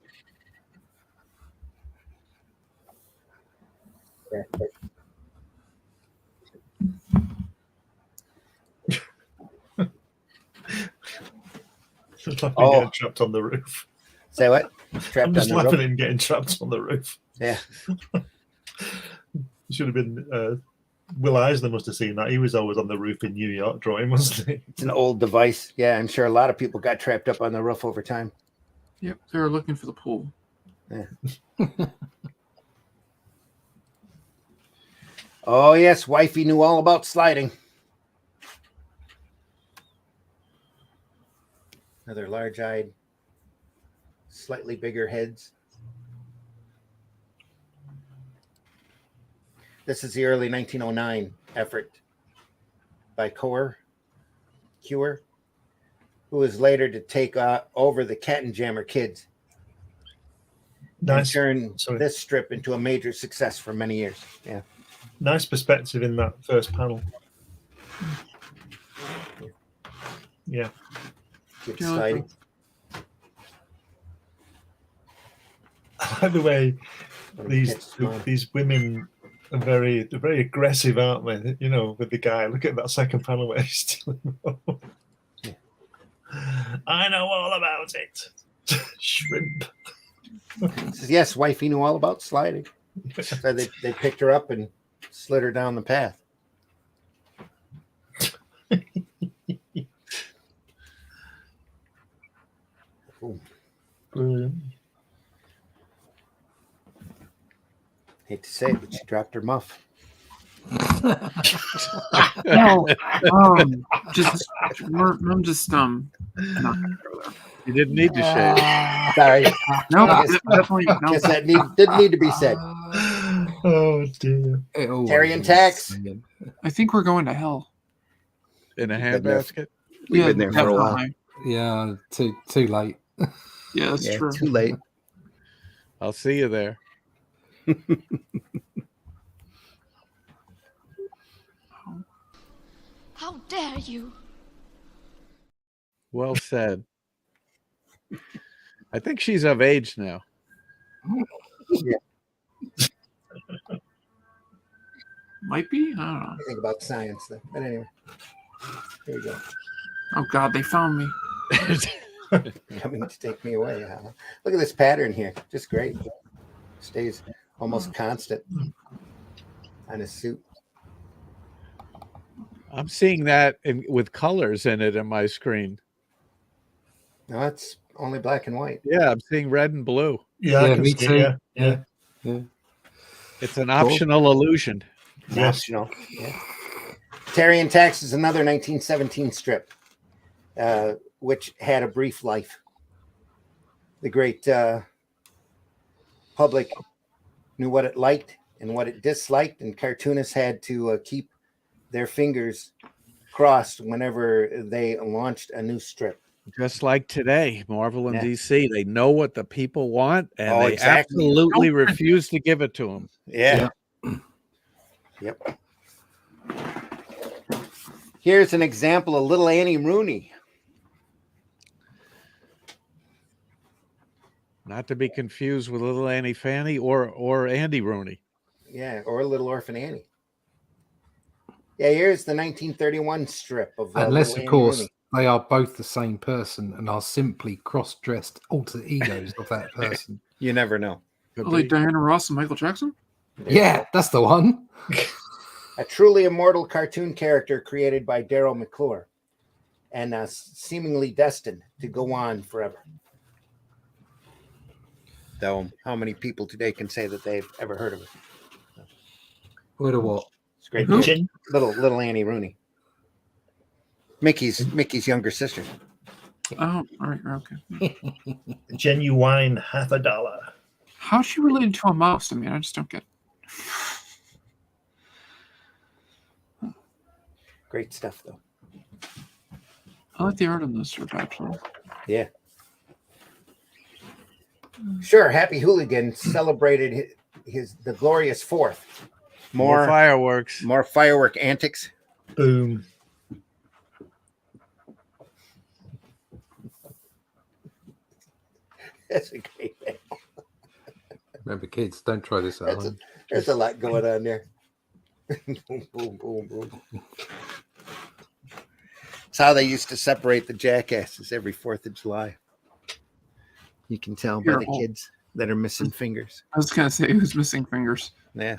Getting trapped on the roof. Say what? Trapped I'm just on the laughing roof? at him getting trapped on the roof. Yeah. Should have been Will Eisner must have seen that. He was always on the roof in New York drawing, wasn't he? It's an old device. Yeah, I'm sure a lot of people got trapped up on the roof over time. Yep, they were looking for the pool. Yeah. Oh, yes, wifey knew all about sliding. Another large-eyed, slightly bigger heads. This is the early 1909 effort by Cure, who was later to take over the Cat and Jammer Kids. Nice. And turn this strip into a major success for many years. Yeah. Nice perspective in that first panel. Yeah. Keep sliding. I like the way these women are very aggressive, aren't they? You know, with the guy. Look at that second panel where he's still involved. Yeah. I know all about it. Shrimp. Says, yes, wifey knew all about sliding. So they picked her up and slid her down the path. Brilliant. Hate to say it, but she dropped her muff. No, I'm just not gonna go there. You didn't need to shave. Sorry. No, definitely. no. Guess that didn't need to be said. Oh dear. Terry and Tax. I think we're going to hell. In a handbasket? We've been there for a while. definitely. Yeah, too late. Yeah, that's Yeah, true. too late. I'll see you there. How dare you? Well said. I think she's of age now. Yeah. Might be. I don't know. I think about science, though. But anyway, here we go. Oh God, they found me. Coming to take me away. Huh? Look at this pattern here. Just great. Stays almost constant on his suit. I'm seeing that with colors in it in my screen. No, it's only black and white. Yeah, I'm seeing red and blue. Yeah, I can me see too. it, yeah. It's an optional illusion. Yes. Optional. Yeah. Terry and Tax is another 1917 strip, which had a brief life. the great public knew what it liked and what it disliked, and cartoonists had to keep their fingers crossed whenever they launched a new strip. Just like today, Marvel and Yeah. DC, they know what the people want, and Oh, they exactly. absolutely refuse to give it to them. Yeah. Yep. Here's an example of little Annie Rooney. Not to be confused with little Annie Fanny or Andy Rooney. Yeah, or Little Orphan Annie. Yeah, here's the 1931 strip of Unless, Little of Annie course, Rooney. they are both the same person and are simply cross-dressed alter egos of that person. You never know. Like Diana Ross and Michael Jackson? Yeah, that's the one. A truly immortal cartoon character created by Daryl McClure and seemingly destined to go on forever. Though, how many people today can say that they've ever heard of it? Heard of what? It's great. Jen- Little Annie Rooney. Mickey's younger sister. Oh, all right, okay. Genuine $50. How's she related to a mouse? I mean, I just don't get it. Great stuff, though. I like the art on this strip, actually. Yeah. Sure, Happy Hooligan celebrated the glorious 4th. More fireworks. More firework antics. Boom. That's a great thing. Remember, kids, don't try this at home. There's a lot going on there. Boom, boom, boom, boom. It's how they used to separate the jackasses every 4th of July. You can tell by the kids that are missing fingers. I was going to say, who's missing fingers? Yeah.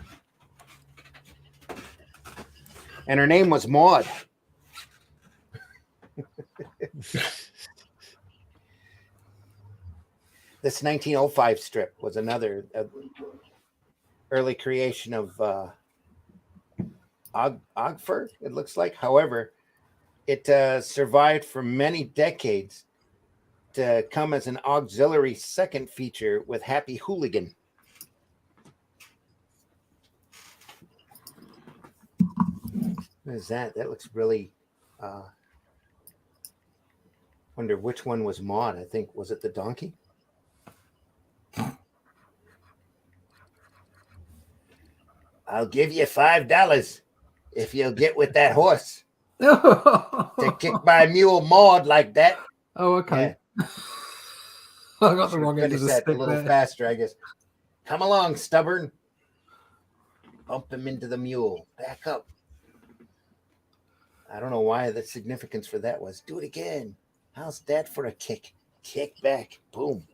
And her name was Maud. This 1905 strip was another early creation of Ogford, it looks like. However, it survived for many decades to come as an auxiliary second feature with Happy Hooligan. What is that? That looks really... wonder which one was Maud. I think, was it the donkey? I'll give you $5 if you'll get with that horse. To kick my mule Maud like that. Oh, okay. Yeah. I got the wrong end of the that stick a little there. faster, I guess. Come along, stubborn. Bump him into the mule. Back up. I don't know why the significance for that was. Do it again. How's that for a kick? Kick back. Boom.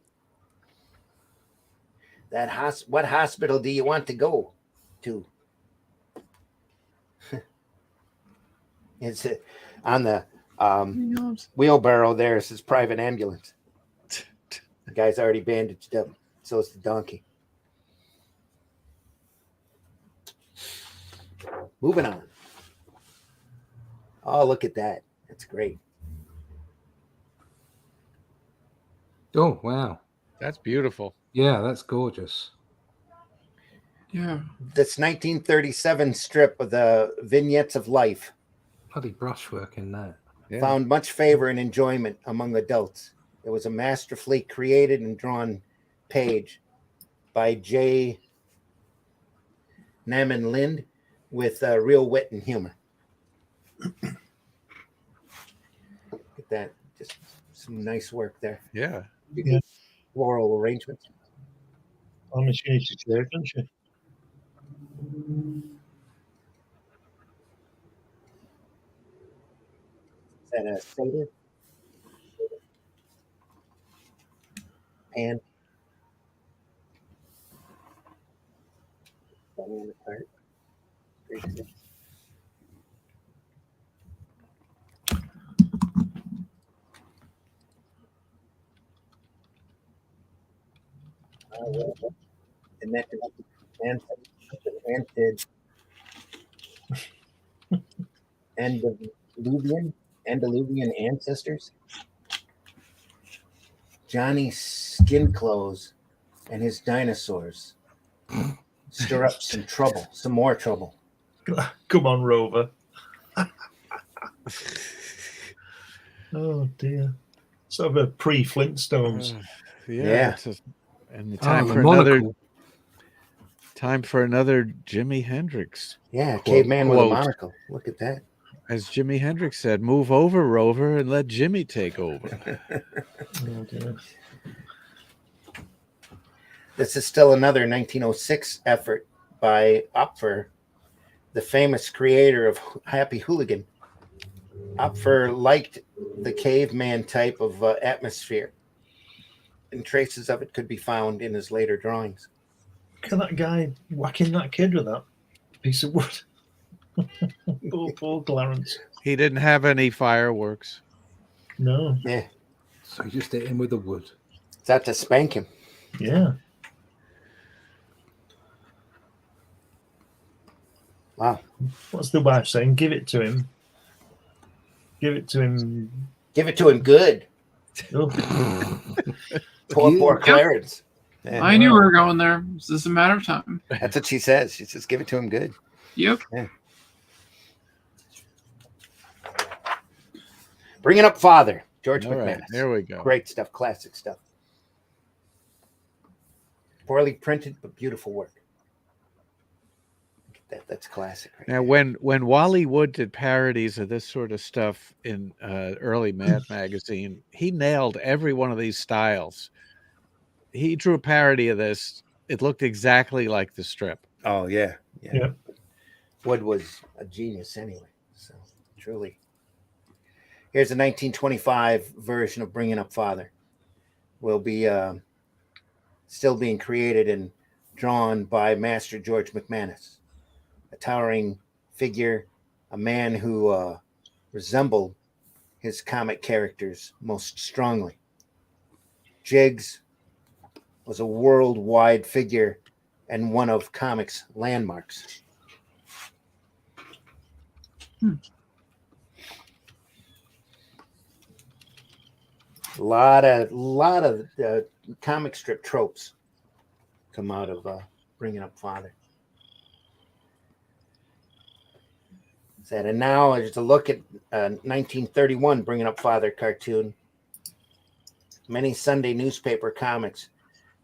What hospital do you want to go to? It's on the wheelbarrow there. It's his private ambulance. The guy's already bandaged up. So is the donkey. Moving on. Oh, look at that. That's great. Oh, wow. That's beautiful. Yeah, that's gorgeous. Yeah. This 1937 strip of the Vignettes of Life Bloody brushwork in that. Yeah. found much favor and enjoyment among adults. It was a masterfully created and drawn page by J. Naman Lind with real wit and humor. Look at that. Just some nice work there. Yeah. Floral arrangements. I'm a she needs to chair, doesn't she? Is that a satyr? And on the cart. Great stuff. And that Andaluvian ancestors. Johnny's skin clothes and his dinosaurs stir up some more trouble. Come on, Rover. Oh dear. Sort of a pre-Flintstones. Yeah. And the time for another Jimi Hendrix. Yeah, quote, caveman with a monocle. Look at that. As Jimi Hendrix said, "Move over, Rover, and let Jimmy take over." Oh dear. This is still another 1906 effort by Opfer, the famous creator of Happy Hooligan. Opfer liked the caveman type of atmosphere, and traces of it could be found in his later drawings. Look at that guy whacking that kid with that piece of wood. Poor Clarence. He didn't have any fireworks. No. Yeah. So you just hit him with the wood. Is that to spank him? Yeah. Wow. What's the wife saying? Give it to him. Give it to him. Give it to him good. Oh. Poor Clarence. Yeah. I knew we were going there. It's just a matter of time. That's what she says. She says, give it to him good. Yep. Yeah. Bringing Up Father, George All right, McManus. there we go. Great stuff, classic stuff. Poorly printed, but beautiful work. That's classic. Right Now, there. when Wally Wood did parodies of this sort of stuff in early Mad magazine, he nailed every one of these styles. He drew a parody of this. It looked exactly like the strip. Oh, yeah. Yeah. Wood was a genius anyway. So, truly. Here's a 1925 version of Bringing Up Father. Will be still being created and drawn by Master George McManus. A towering figure, a man who resembled his comic characters most strongly. Jiggs was a worldwide figure and one of comics' landmarks. A lot of comic strip tropes come out of Bringing Up Father. And now there's a look at 1931 Bringing Up Father cartoon. Many Sunday newspaper comics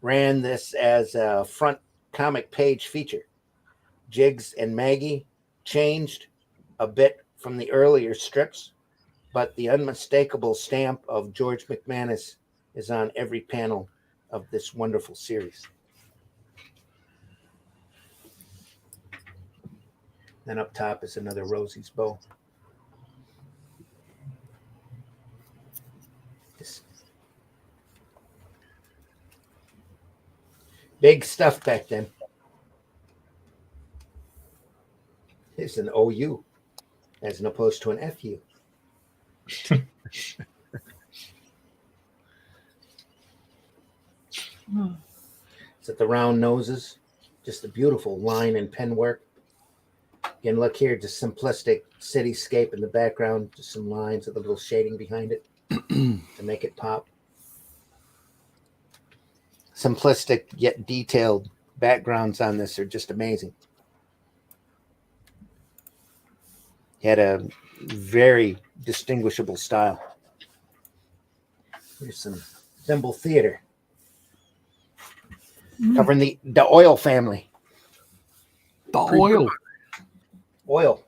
ran this as a front comic page feature. Jiggs and Maggie changed a bit from the earlier strips, but the unmistakable stamp of George McManus is on every panel of this wonderful series. Then up top is another Rosie's bow. This big stuff back then. It's an OU as opposed to an FU. Is it the round noses? Just a beautiful line and pen work. Again, look here, just simplistic cityscape in the background, just some lines with a little shading behind it to make it pop. Simplistic yet detailed backgrounds on this are just amazing. He had a very distinguishable style. Here's some Thimble Theater. Covering the Oil family. The oil. Oil.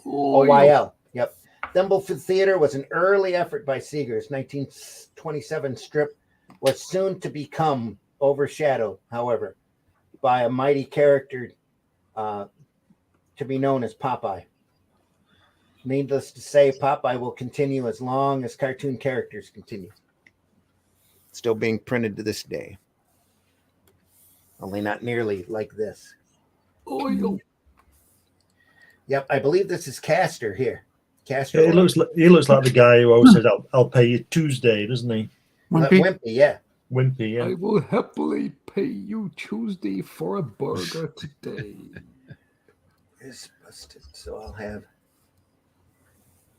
OYL. Yep. Thimble Theater was an early effort by Seeger's 1927 strip, was soon to become overshadowed, however, by a mighty character to be known as Popeye. Needless to say, Popeye will continue as long as cartoon characters continue. Still being printed to this day. Only not nearly like this. Oil. Yep, I believe this is Castor here. Castor. Yeah, he looks like the guy who always says, "I'll pay you Tuesday," doesn't he? Wimpy, yeah. Wimpy, yeah. I will happily pay you Tuesday for a burger today. It's busted, so I'll have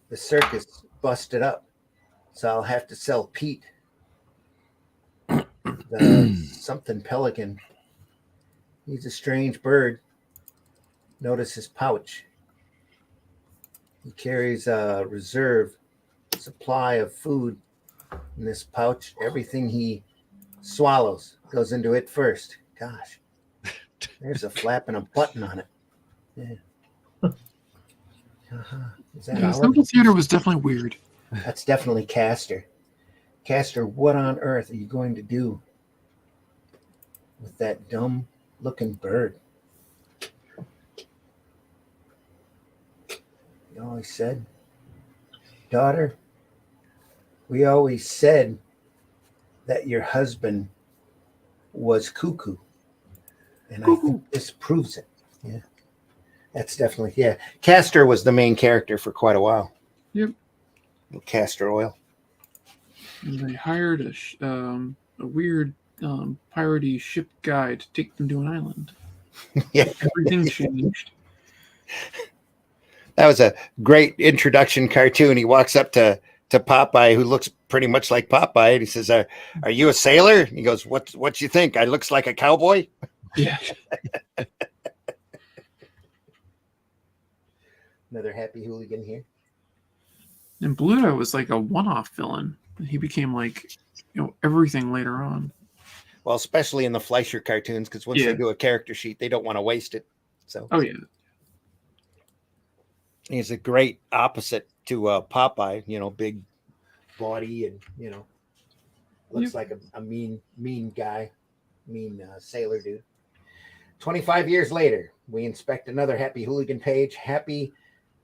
the circus busted up. So I'll have to sell Pete the something pelican. He's a strange bird. Notice his pouch. He carries a reserve supply of food in this pouch. Everything he swallows goes into it first. Gosh, there's a flap and a button on it. Yeah. Is that ours? Central Theater was definitely weird. That's definitely Castor. Castor, what on earth are you going to do with that dumb looking bird? He always said, daughter, we always said that your husband was cuckoo. And I think this proves it. Yeah. That's definitely, yeah. Castor was the main character for quite a while. Yep. Castor oil. And they hired a weird piratey ship guy to take them to an island. Yeah. Everything changed. That was a great introduction cartoon. He walks up to Popeye, who looks pretty much like Popeye, and he says, "Are you a sailor?" And he goes, "What you think? I looks like a cowboy?" Yeah. Another happy hooligan here. And Bluto was like a one-off villain. He became like, everything later on. Well, especially in the Fleischer cartoons, because once they do a character sheet, they don't want to waste it. So, oh yeah, he's a great opposite to Popeye. Big body and looks like a mean guy, sailor dude. 25 years later, we inspect another Happy Hooligan page. Happy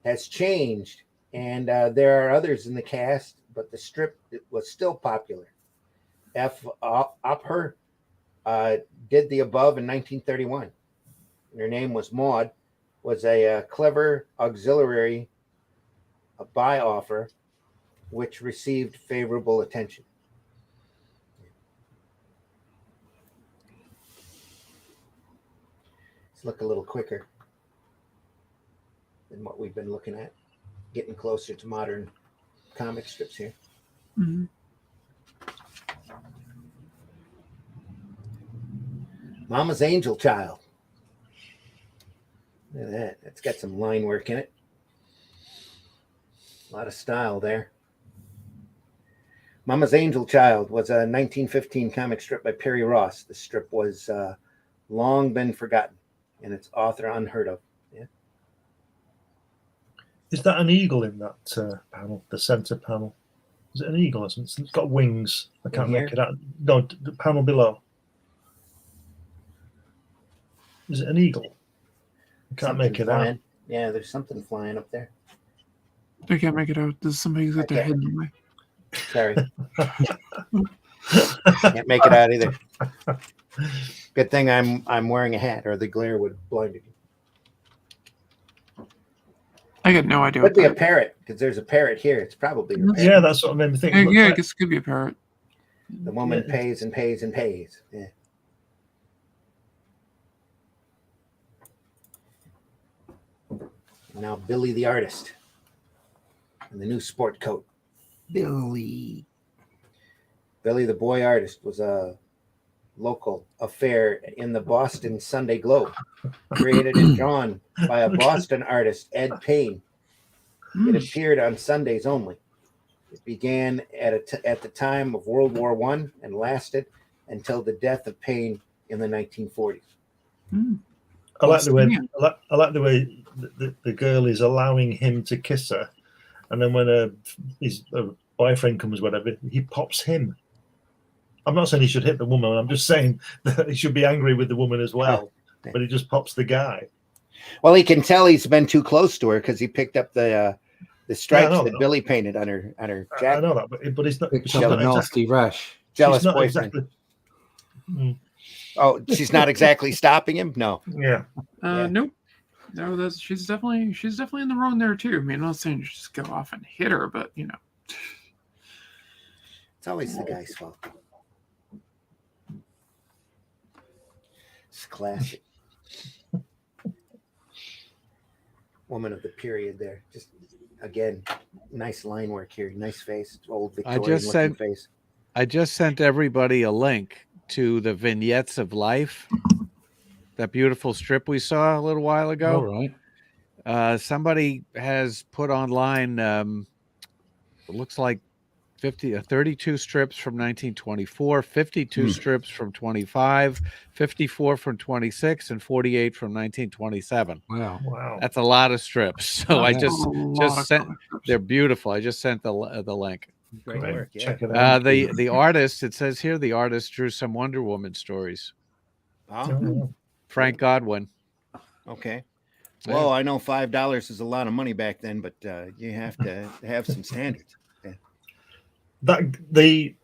has changed, and there are others in the cast, but the strip was still popular. F. Upher did the above in 1931. Her name was Maud, was a clever auxiliary, a buy offer, which received favorable attention. Let's look a little quicker than what we've been looking at, getting closer to modern comic strips here. Mm-hmm. Mama's Angel Child. Look at that. It's got some line work in it. A lot of style there. Mama's Angel Child was a 1915 comic strip by Perry Ross. The strip was long been forgotten, and its author unheard of. Yeah. Is that an eagle in that panel, the center panel? Is it an eagle? It's got wings. I can't make it out. No, the panel below. Is it an eagle? I can't make it out. Yeah, there's something flying up there. I can't make it out. There's somebody's got their head in the way. Sorry. Can't make it out either. Good thing I'm wearing a hat, or the glare would have blinded you. I got no idea. Could be a parrot, because there's a parrot here. It's probably a parrot. Yeah, that's what I made me think. Yeah, I guess it could be a parrot. The woman pays and pays and pays. Yeah. Now Billy the artist in the new sport coat. Billy the boy artist was a local affair in the Boston Sunday Globe, created and drawn by a Boston artist, Ed Payne. It appeared on Sundays only. It began at the time of World War I and lasted until the death of Payne in the 1940s. I like the way the girl is allowing him to kiss her, and then when his boyfriend comes, whatever, he pops him. I'm not saying he should hit the woman. I'm just saying that he should be angry with the woman as well. But he just pops the guy. Well, he can tell he's been too close to her because he picked up the stripes that Billy painted on her jacket. I know that, but he's not. It's not a nasty rash. Jealous boyfriend. Exactly, Oh, she's not exactly stopping him. No. Yeah. Nope. No, she's definitely in the wrong there too. I mean, I'm not saying just go off and hit her, but it's always the guy's fault. It's classic. Woman of the period there. Just again, nice line work here. Nice face. Old Victorian looking face. I just sent everybody a link to the Vignettes of Life, that beautiful strip we saw a little while ago. All right. Somebody has put online, it looks like 32 strips from 1924, 52 strips from 25, 54 from 26, and 48 from 1927. Wow. Wow. That's a lot of strips. So I That's just sent. They're beautiful. I just sent the link. Great work. Yeah. Check it out. The artist. It says here the artist drew some Wonder Woman stories. Oh, Frank Godwin. okay. Yeah. Well, I know $5 is a lot of money back then, but you have to have some standards. That the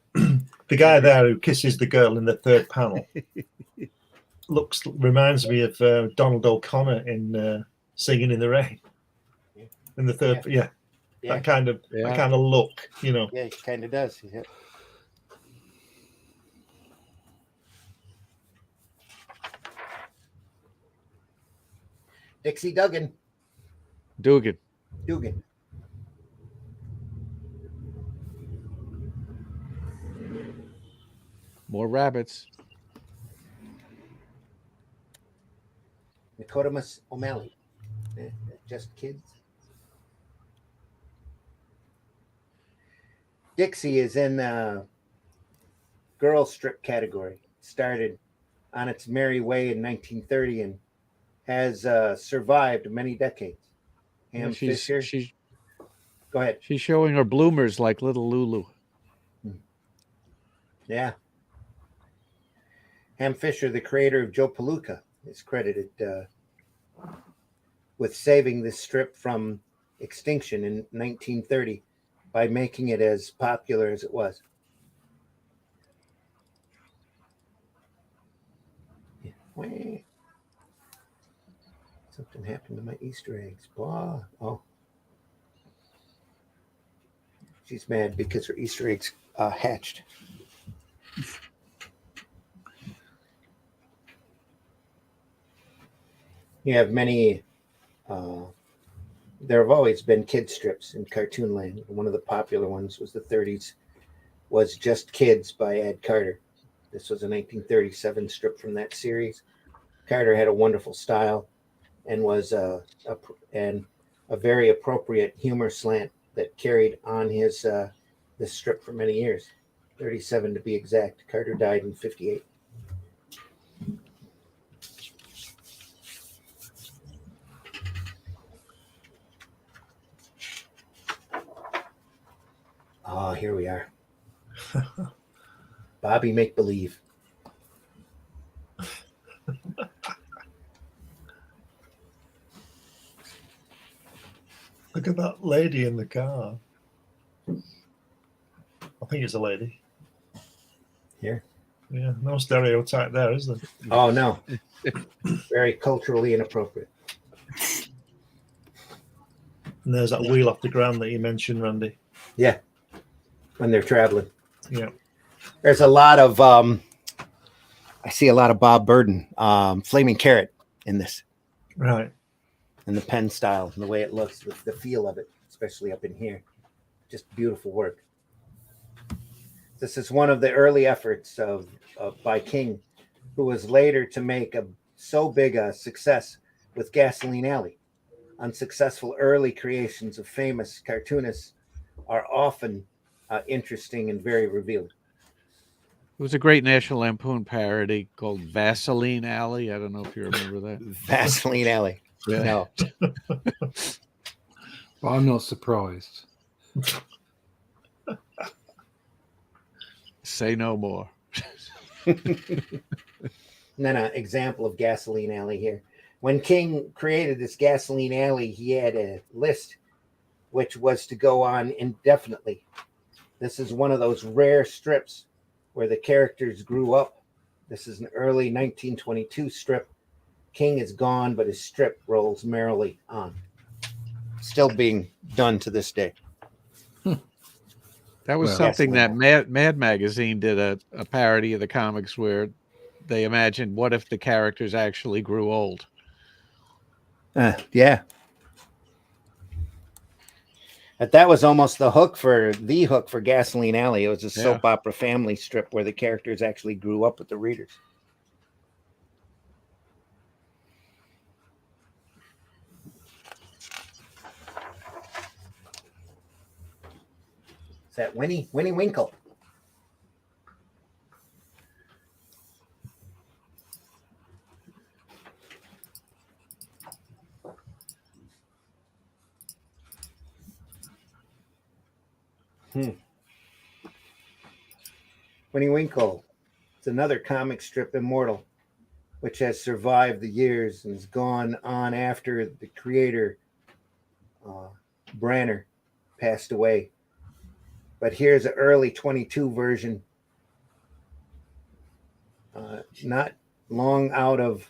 guy there who kisses the girl in the third panel reminds me of Donald O'Connor in Singing in the Rain. In the third, Yeah. that kind of look, you know. Yeah, it kind of does. Yeah. Dixie Dugan. Dugan. More rabbits. Nicodemus O'Malley. Just kids. Dixie is in the girl strip category. Started on its merry way in 1930 and has survived many decades. Ham Fisher. Go ahead. She's showing her bloomers like little Lulu. Yeah. Ham Fisher, the creator of Joe Palooka, is credited with saving this strip from extinction in 1930 by making it as popular as it was. Yeah. Something happened to my Easter eggs. Blah. Oh. She's mad because her Easter eggs hatched. You have many, there have always been kid strips in cartoon land. One of the popular ones was the 30s, was Just Kids by Ed Carter. This was a 1937 strip from that series. Carter had a wonderful style and was a very appropriate humor slant that carried on his this strip for many years, 37 to be exact. Carter died in 58. Oh, here we are. Bobby Make Believe. Look at that lady in the car. I think it's a lady. Here. Yeah, no stereotype there, is there? Oh, no. Very culturally inappropriate. And there's that wheel off the ground that you mentioned, Randy. Yeah. When they're traveling. Yeah. There's a lot of, I see a lot of Bob Burden, Flaming Carrot in this. Right. And the pen style and the way it looks, the feel of it, especially up in here. Just beautiful work. This is one of the early efforts by King, who was later to make so big a success with Gasoline Alley. Unsuccessful early creations of famous cartoonists are often interesting and very revealing. It was a great National Lampoon parody called Vaseline Alley. I don't know if you remember that. Vaseline Alley. Yeah. No. But I'm not surprised. Say no more. And then an example of Gasoline Alley here. When King created this Gasoline Alley, he had a list which was to go on indefinitely. This is one of those rare strips where the characters grew up. This is an early 1922 strip. King is gone, but his strip rolls merrily on. Still being done to this day. That was something that Mad Magazine did a parody of the comics where they imagined what if the characters actually grew old. Yeah. But that was almost the hook for Gasoline Alley. It was a soap opera family strip where the characters actually grew up with the readers. Is that Winnie Winkle? Winnie Winkle. It's another comic strip immortal, which has survived the years and has gone on after the creator, Branner, passed away. But here's an early 22 version, not long out of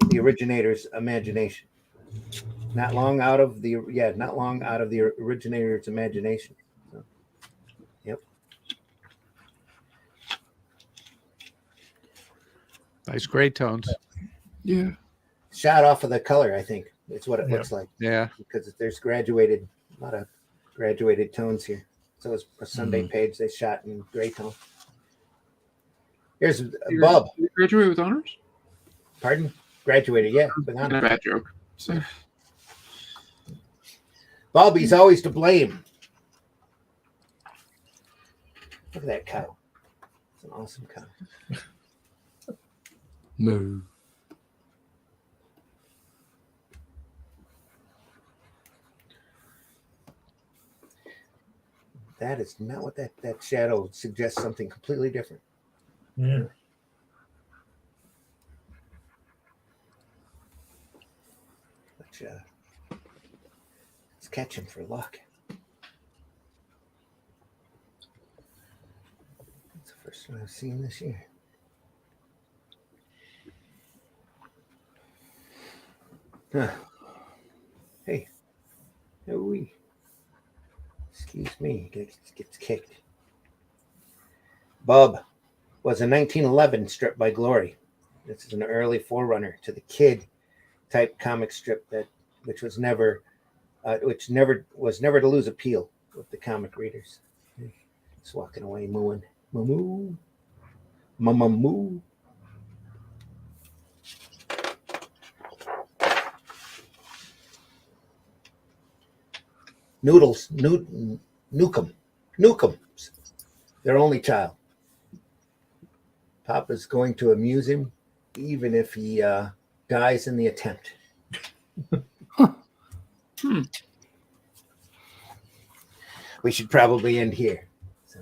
the originator's imagination. Not long out of the originator's imagination. So, yep. Nice gray tones. Yeah. Shot off of the color, I think. It's what it looks like. Yeah. Because there's a lot of graduated tones here. So it's a Sunday page they shot in gray tone. Here's Bob. You graduate with honors? Pardon? Graduated, yeah. With Not a honors. bad joke. So, Bobby's always to blame. Look at that cow. It's an awesome cow. No. That is not what that shadow suggests. Something completely different. Yeah. Let's catch him for luck. That's the first one I've seen this year. Huh. Hey. Ooh-wee. Excuse me. Gets kicked. Bub was a 1911 strip by Glory. This is an early forerunner to the kid type comic strip which was never to lose appeal with the comic readers. It's walking away mooing. Moo. Mama moo. Nukem. Their only child. Papa's going to amuse him, even if he dies in the attempt. We should probably end here. So,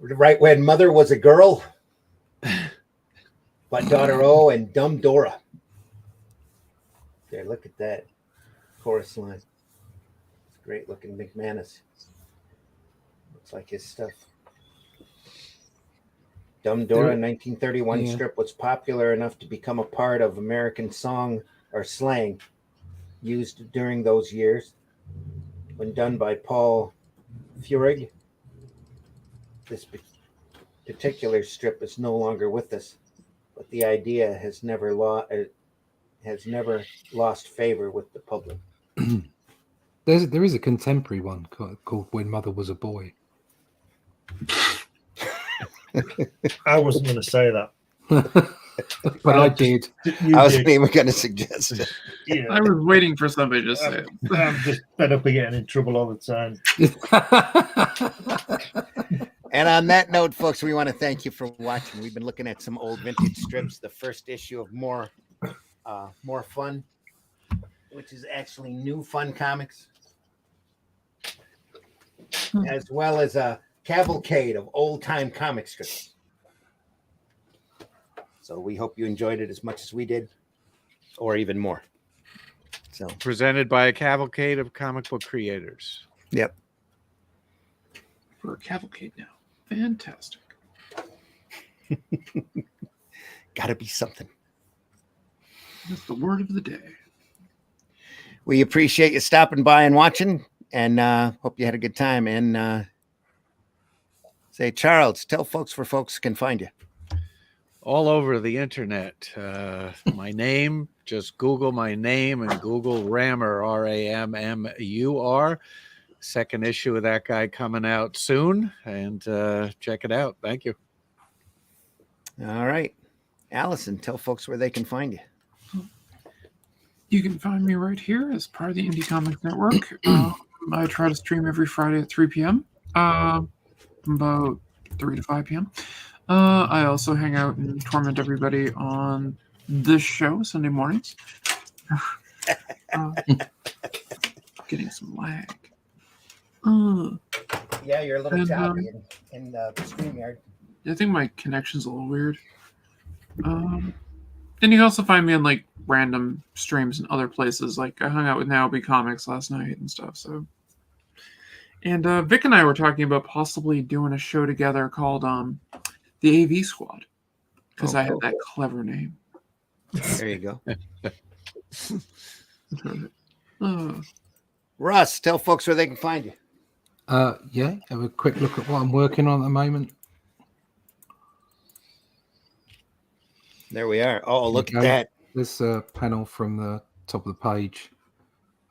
right when mother was a girl, but daughter O and dumb Dora. There, look at that chorus line. It's great looking McManus. Looks like his stuff. Dumb Dora 1931 strip was popular enough to become a part of American song or slang used during those years. When done by Paul Feurig, this particular strip is no longer with us, but the idea has never lost favor with the public. There is a contemporary one called When Mother Was a Boy. I wasn't going to say that. But I did. I wasn't even going to suggest it. Yeah. I was waiting for somebody to say it. I'm just fed up of getting in trouble all the time. And on that note, folks, we want to thank you for watching. We've been looking at some old vintage strips, the first issue of More Fun, which is actually New Fun Comics, as well as a cavalcade of old-time comic strips. So we hope you enjoyed it as much as we did, or even more. So Presented by a cavalcade of comic book creators. Yep. For a cavalcade now. Fantastic. Gotta be something. That's the word of the day. We appreciate you stopping by and watching, and hope you had a good time. And say, Charles, tell folks where folks can find you. All over the internet. My name, just Google my name and Google Rammer, Rammur. second issue of that guy coming out soon, and check it out. Thank you. All right. Allison, tell folks where they can find you. You can find me right here as part of the Indie Comics Network. I try to stream every Friday at 3 p.m. About 3 to 5 p.m. I also hang out and torment everybody on this show Sunday mornings. Getting some lag. Yeah, you're a little And, choppy in the StreamYard. I think my connection's a little weird. Then you can also find me on like random streams in other places. Like I hung out with Naobi Comics last night and stuff. So, and Vic and I were talking about possibly doing a show together called the AV Squad because I have that clever name. There you go. Uh, Russ, tell folks where they can find you. Yeah, have a quick look at what I'm working on at the moment. There we are. Oh, look at Okay. that. There's a panel from the top of the page,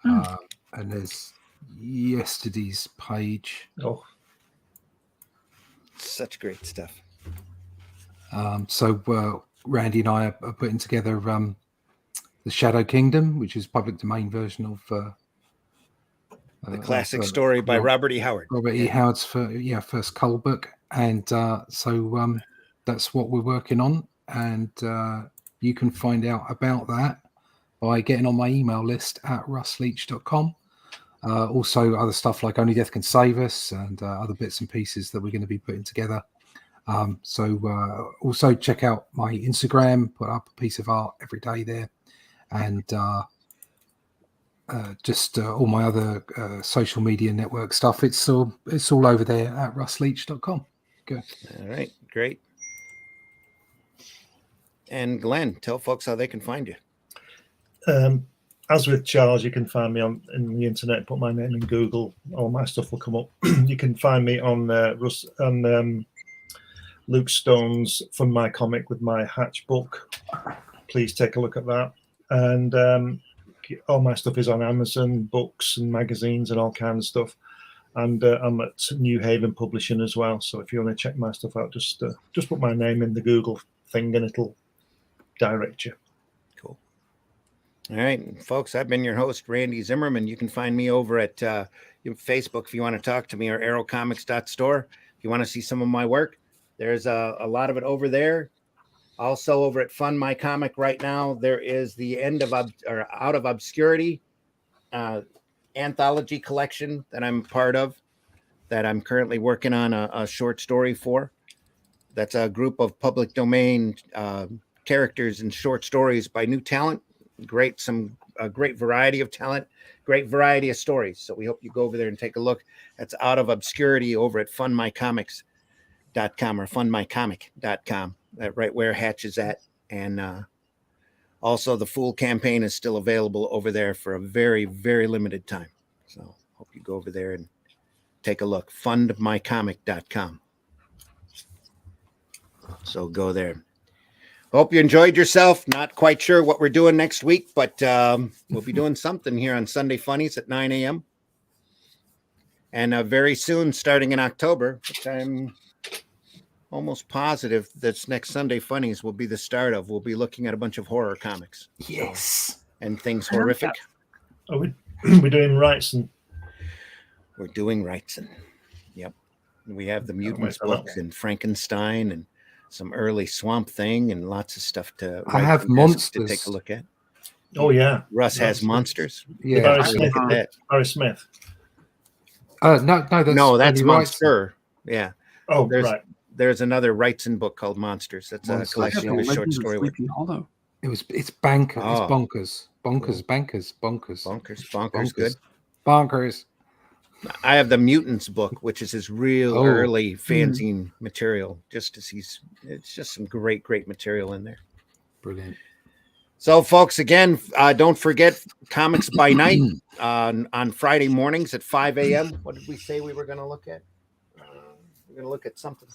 and there's yesterday's page. Oh, Such great stuff. So Randy and I are putting together the Shadow Kingdom, which is public domain version of The classic story by Robert E. Howard. Robert E. Howard's first Cull book, and so that's what we're working on. And you can find out about that by getting on my email list at russleach.com. Also, other stuff like Only Death Can Save Us and other bits and pieces that we're going to be putting together. So also check out my Instagram, put up a piece of art every day there, and just all my other social media network stuff. It's all over there at russleach.com. Good. All right, great. And Glenn, tell folks how they can find you. As with Charles, you can find me on the internet. Put my name in Google, all my stuff will come up. You can find me on Luke Stone's Fund My Comic with my Hatch book. Please take a look at that. And all my stuff is on Amazon, books and magazines and all kinds of stuff. And I'm at New Haven Publishing as well. So if you want to check my stuff out, just put my name in the Google thing and it'll direct you. Cool. All right, folks, I've been your host, Randy Zimmerman. You can find me over at Facebook if you want to talk to me, or arrowcomics.store. If you want to see some of my work, there's a lot of it over there. Also over at Fund My Comic right now, there is the Out of Obscurity anthology collection that I'm part of, that I'm currently working on a short story for. That's a group of public domain characters and short stories by new talent. A great variety of talent, great variety of stories. So we hope you go over there and take a look. That's Out of Obscurity over at fundmycomics.com or fundmycomic.com, right where Hatch is at. And also the Fool campaign is still available over there for a very, very limited time. So hope you go over there and take a look. Fundmycomic.com. So go there. Hope you enjoyed yourself. Not quite sure what we're doing next week, but we'll be doing something here on Sunday Funnies at 9 a.m. And very soon, starting in October, which I'm almost positive this next Sunday Funnies will be the start of. We'll be looking at a bunch of horror comics. Yes. And things horrific. Are we're doing Wrightson? We're doing Wrightson. Yep. We have the Mutants books and Frankenstein and some early Swamp Thing and lots of stuff to. I have monsters to take a look at. Oh yeah, Russ has monsters. Yeah, Barry Smith. Look at that. Barry Smith. That's that's Monster. Yeah. Oh, there's, right. There's another Wrightson book called Monsters. That's a collection of his short story work. It's banker. Oh. It's bonkers. Bonkers. Bonkers. Good. Bonkers. I have the Mutants book, which is his real early fanzine material. It's just some great material in there. Brilliant. So, folks, again, don't forget Comics by Night on Friday mornings at 5 a.m. What did we say we were going to look at? We're going to look at something.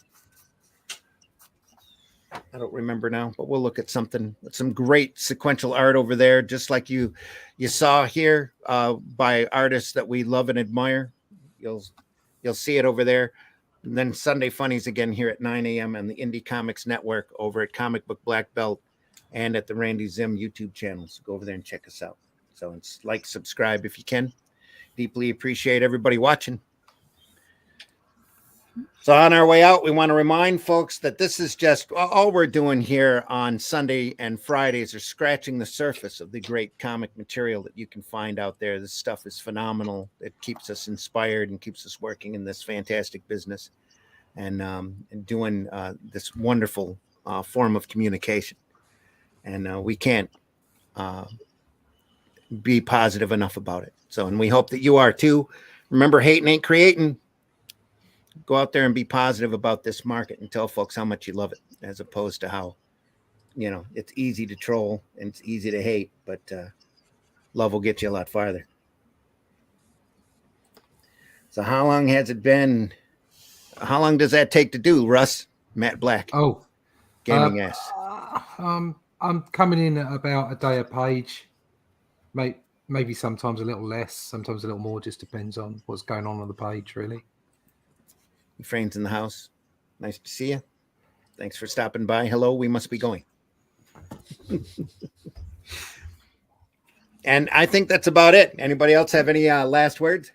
I don't remember now, but we'll look at something. Some great sequential art over there, just like you saw here by artists that we love and admire. you'll see it over there. And then Sunday Funnies again here at 9 a.m. on the Indie Comics Network, over at Comic Book Black Belt, and at the Randy Zim YouTube channel. So go over there and check us out. So it's like, subscribe if you can. Deeply appreciate everybody watching. So on our way out, we want to remind folks that this is just all we're doing here on Sunday and Fridays are scratching the surface of the great comic material that you can find out there. This stuff is phenomenal. It keeps us inspired and keeps us working in this fantastic business and doing this wonderful form of communication. And we can't be positive enough about it. So, and we hope that you are too. Remember, hating ain't creating. Go out there and be positive about this market and tell folks how much you love it, as opposed to how, it's easy to troll and it's easy to hate, but love will get you a lot farther. So how long has it been? How long does that take to do, Russ? Matt Black. Oh, Gaming ass. I'm coming in at about a day a page, maybe sometimes a little less, sometimes a little more, just depends on what's going on the page, really. Friends in the house. Nice to see you. Thanks for stopping by. Hello, we must be going. And I think that's about it. Anybody else have any last words?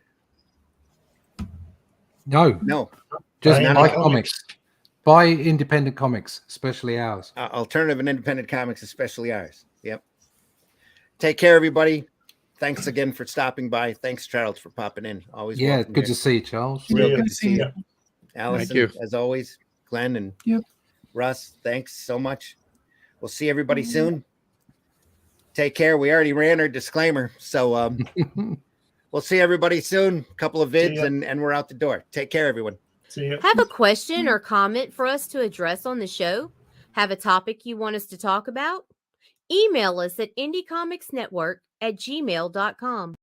No. Just buy comics. Buy independent comics, especially ours. Alternative and independent comics, especially ours. Yep. Take care, everybody. Thanks again for stopping by. Thanks, Charles, for popping in. Always. Yeah, good to see you, Charles. Real good to see you. Allison, Thank you. as always. Glenn and Russ, thanks so much. We'll see everybody soon. Take care. We already ran our disclaimer, so we'll see everybody soon. A couple of vids, and we're out the door. Take care, everyone. See you. Have a question or comment for us to address on the show? Have a topic you want us to talk about? Email us at indiecomicsnetwork@gmail.com.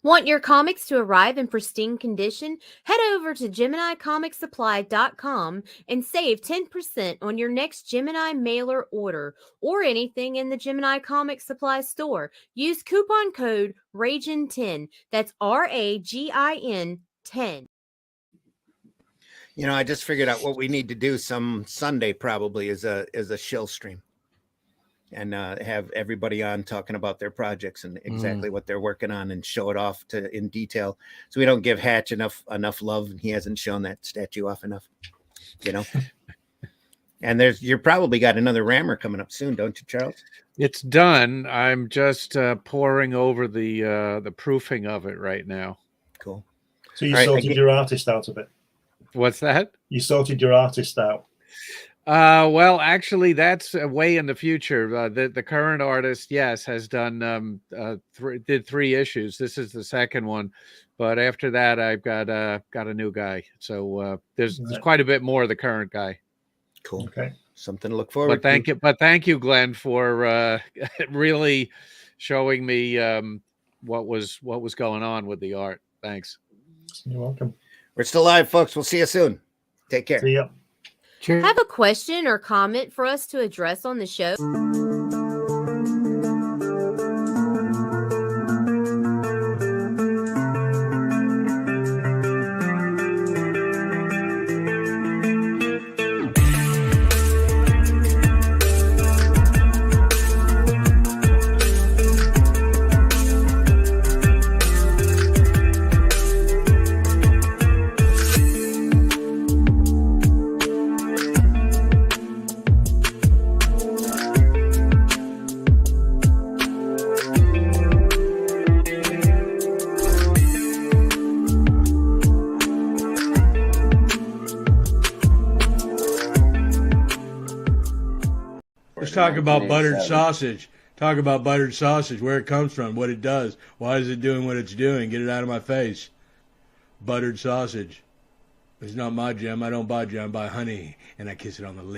Want your comics to arrive in pristine condition? Head over to GeminiComicSupply.com and save 10% on your next Gemini mailer order or anything in the Gemini Comics Supply store. Use coupon code RAGIN10. That's RAGIN 10. I just figured out what we need to do some Sunday probably is a shill stream. And have everybody on talking about their projects and exactly what they're working on and show it off in detail. So we don't give Hatch enough love, and he hasn't shown that statue off enough, And you're probably got another rammer coming up soon, don't you, Charles? It's done. I'm just pouring over the proofing of it right now. Cool. So you sorted your artist out a bit. What's that? You sorted your artist out. Well, actually, that's way in the future. The current artist, yes, has done did 3 issues. This is the second one, but after that, I've got a new guy. So there's quite a bit more of the current guy. Cool. Okay. Something to look forward to. But thank you, Glenn, for really showing me what was going on with the art. Thanks. You're welcome. We're still live, folks. We'll see you soon. Take care. See ya. Have a question or comment for us to address on the show? Talk about buttered sausage. Talk about buttered sausage, where it comes from, what it does. Why is it doing what it's doing? Get it out of my face. Buttered sausage. It's not my jam. I don't buy jam. I buy honey, and I kiss it on the lips.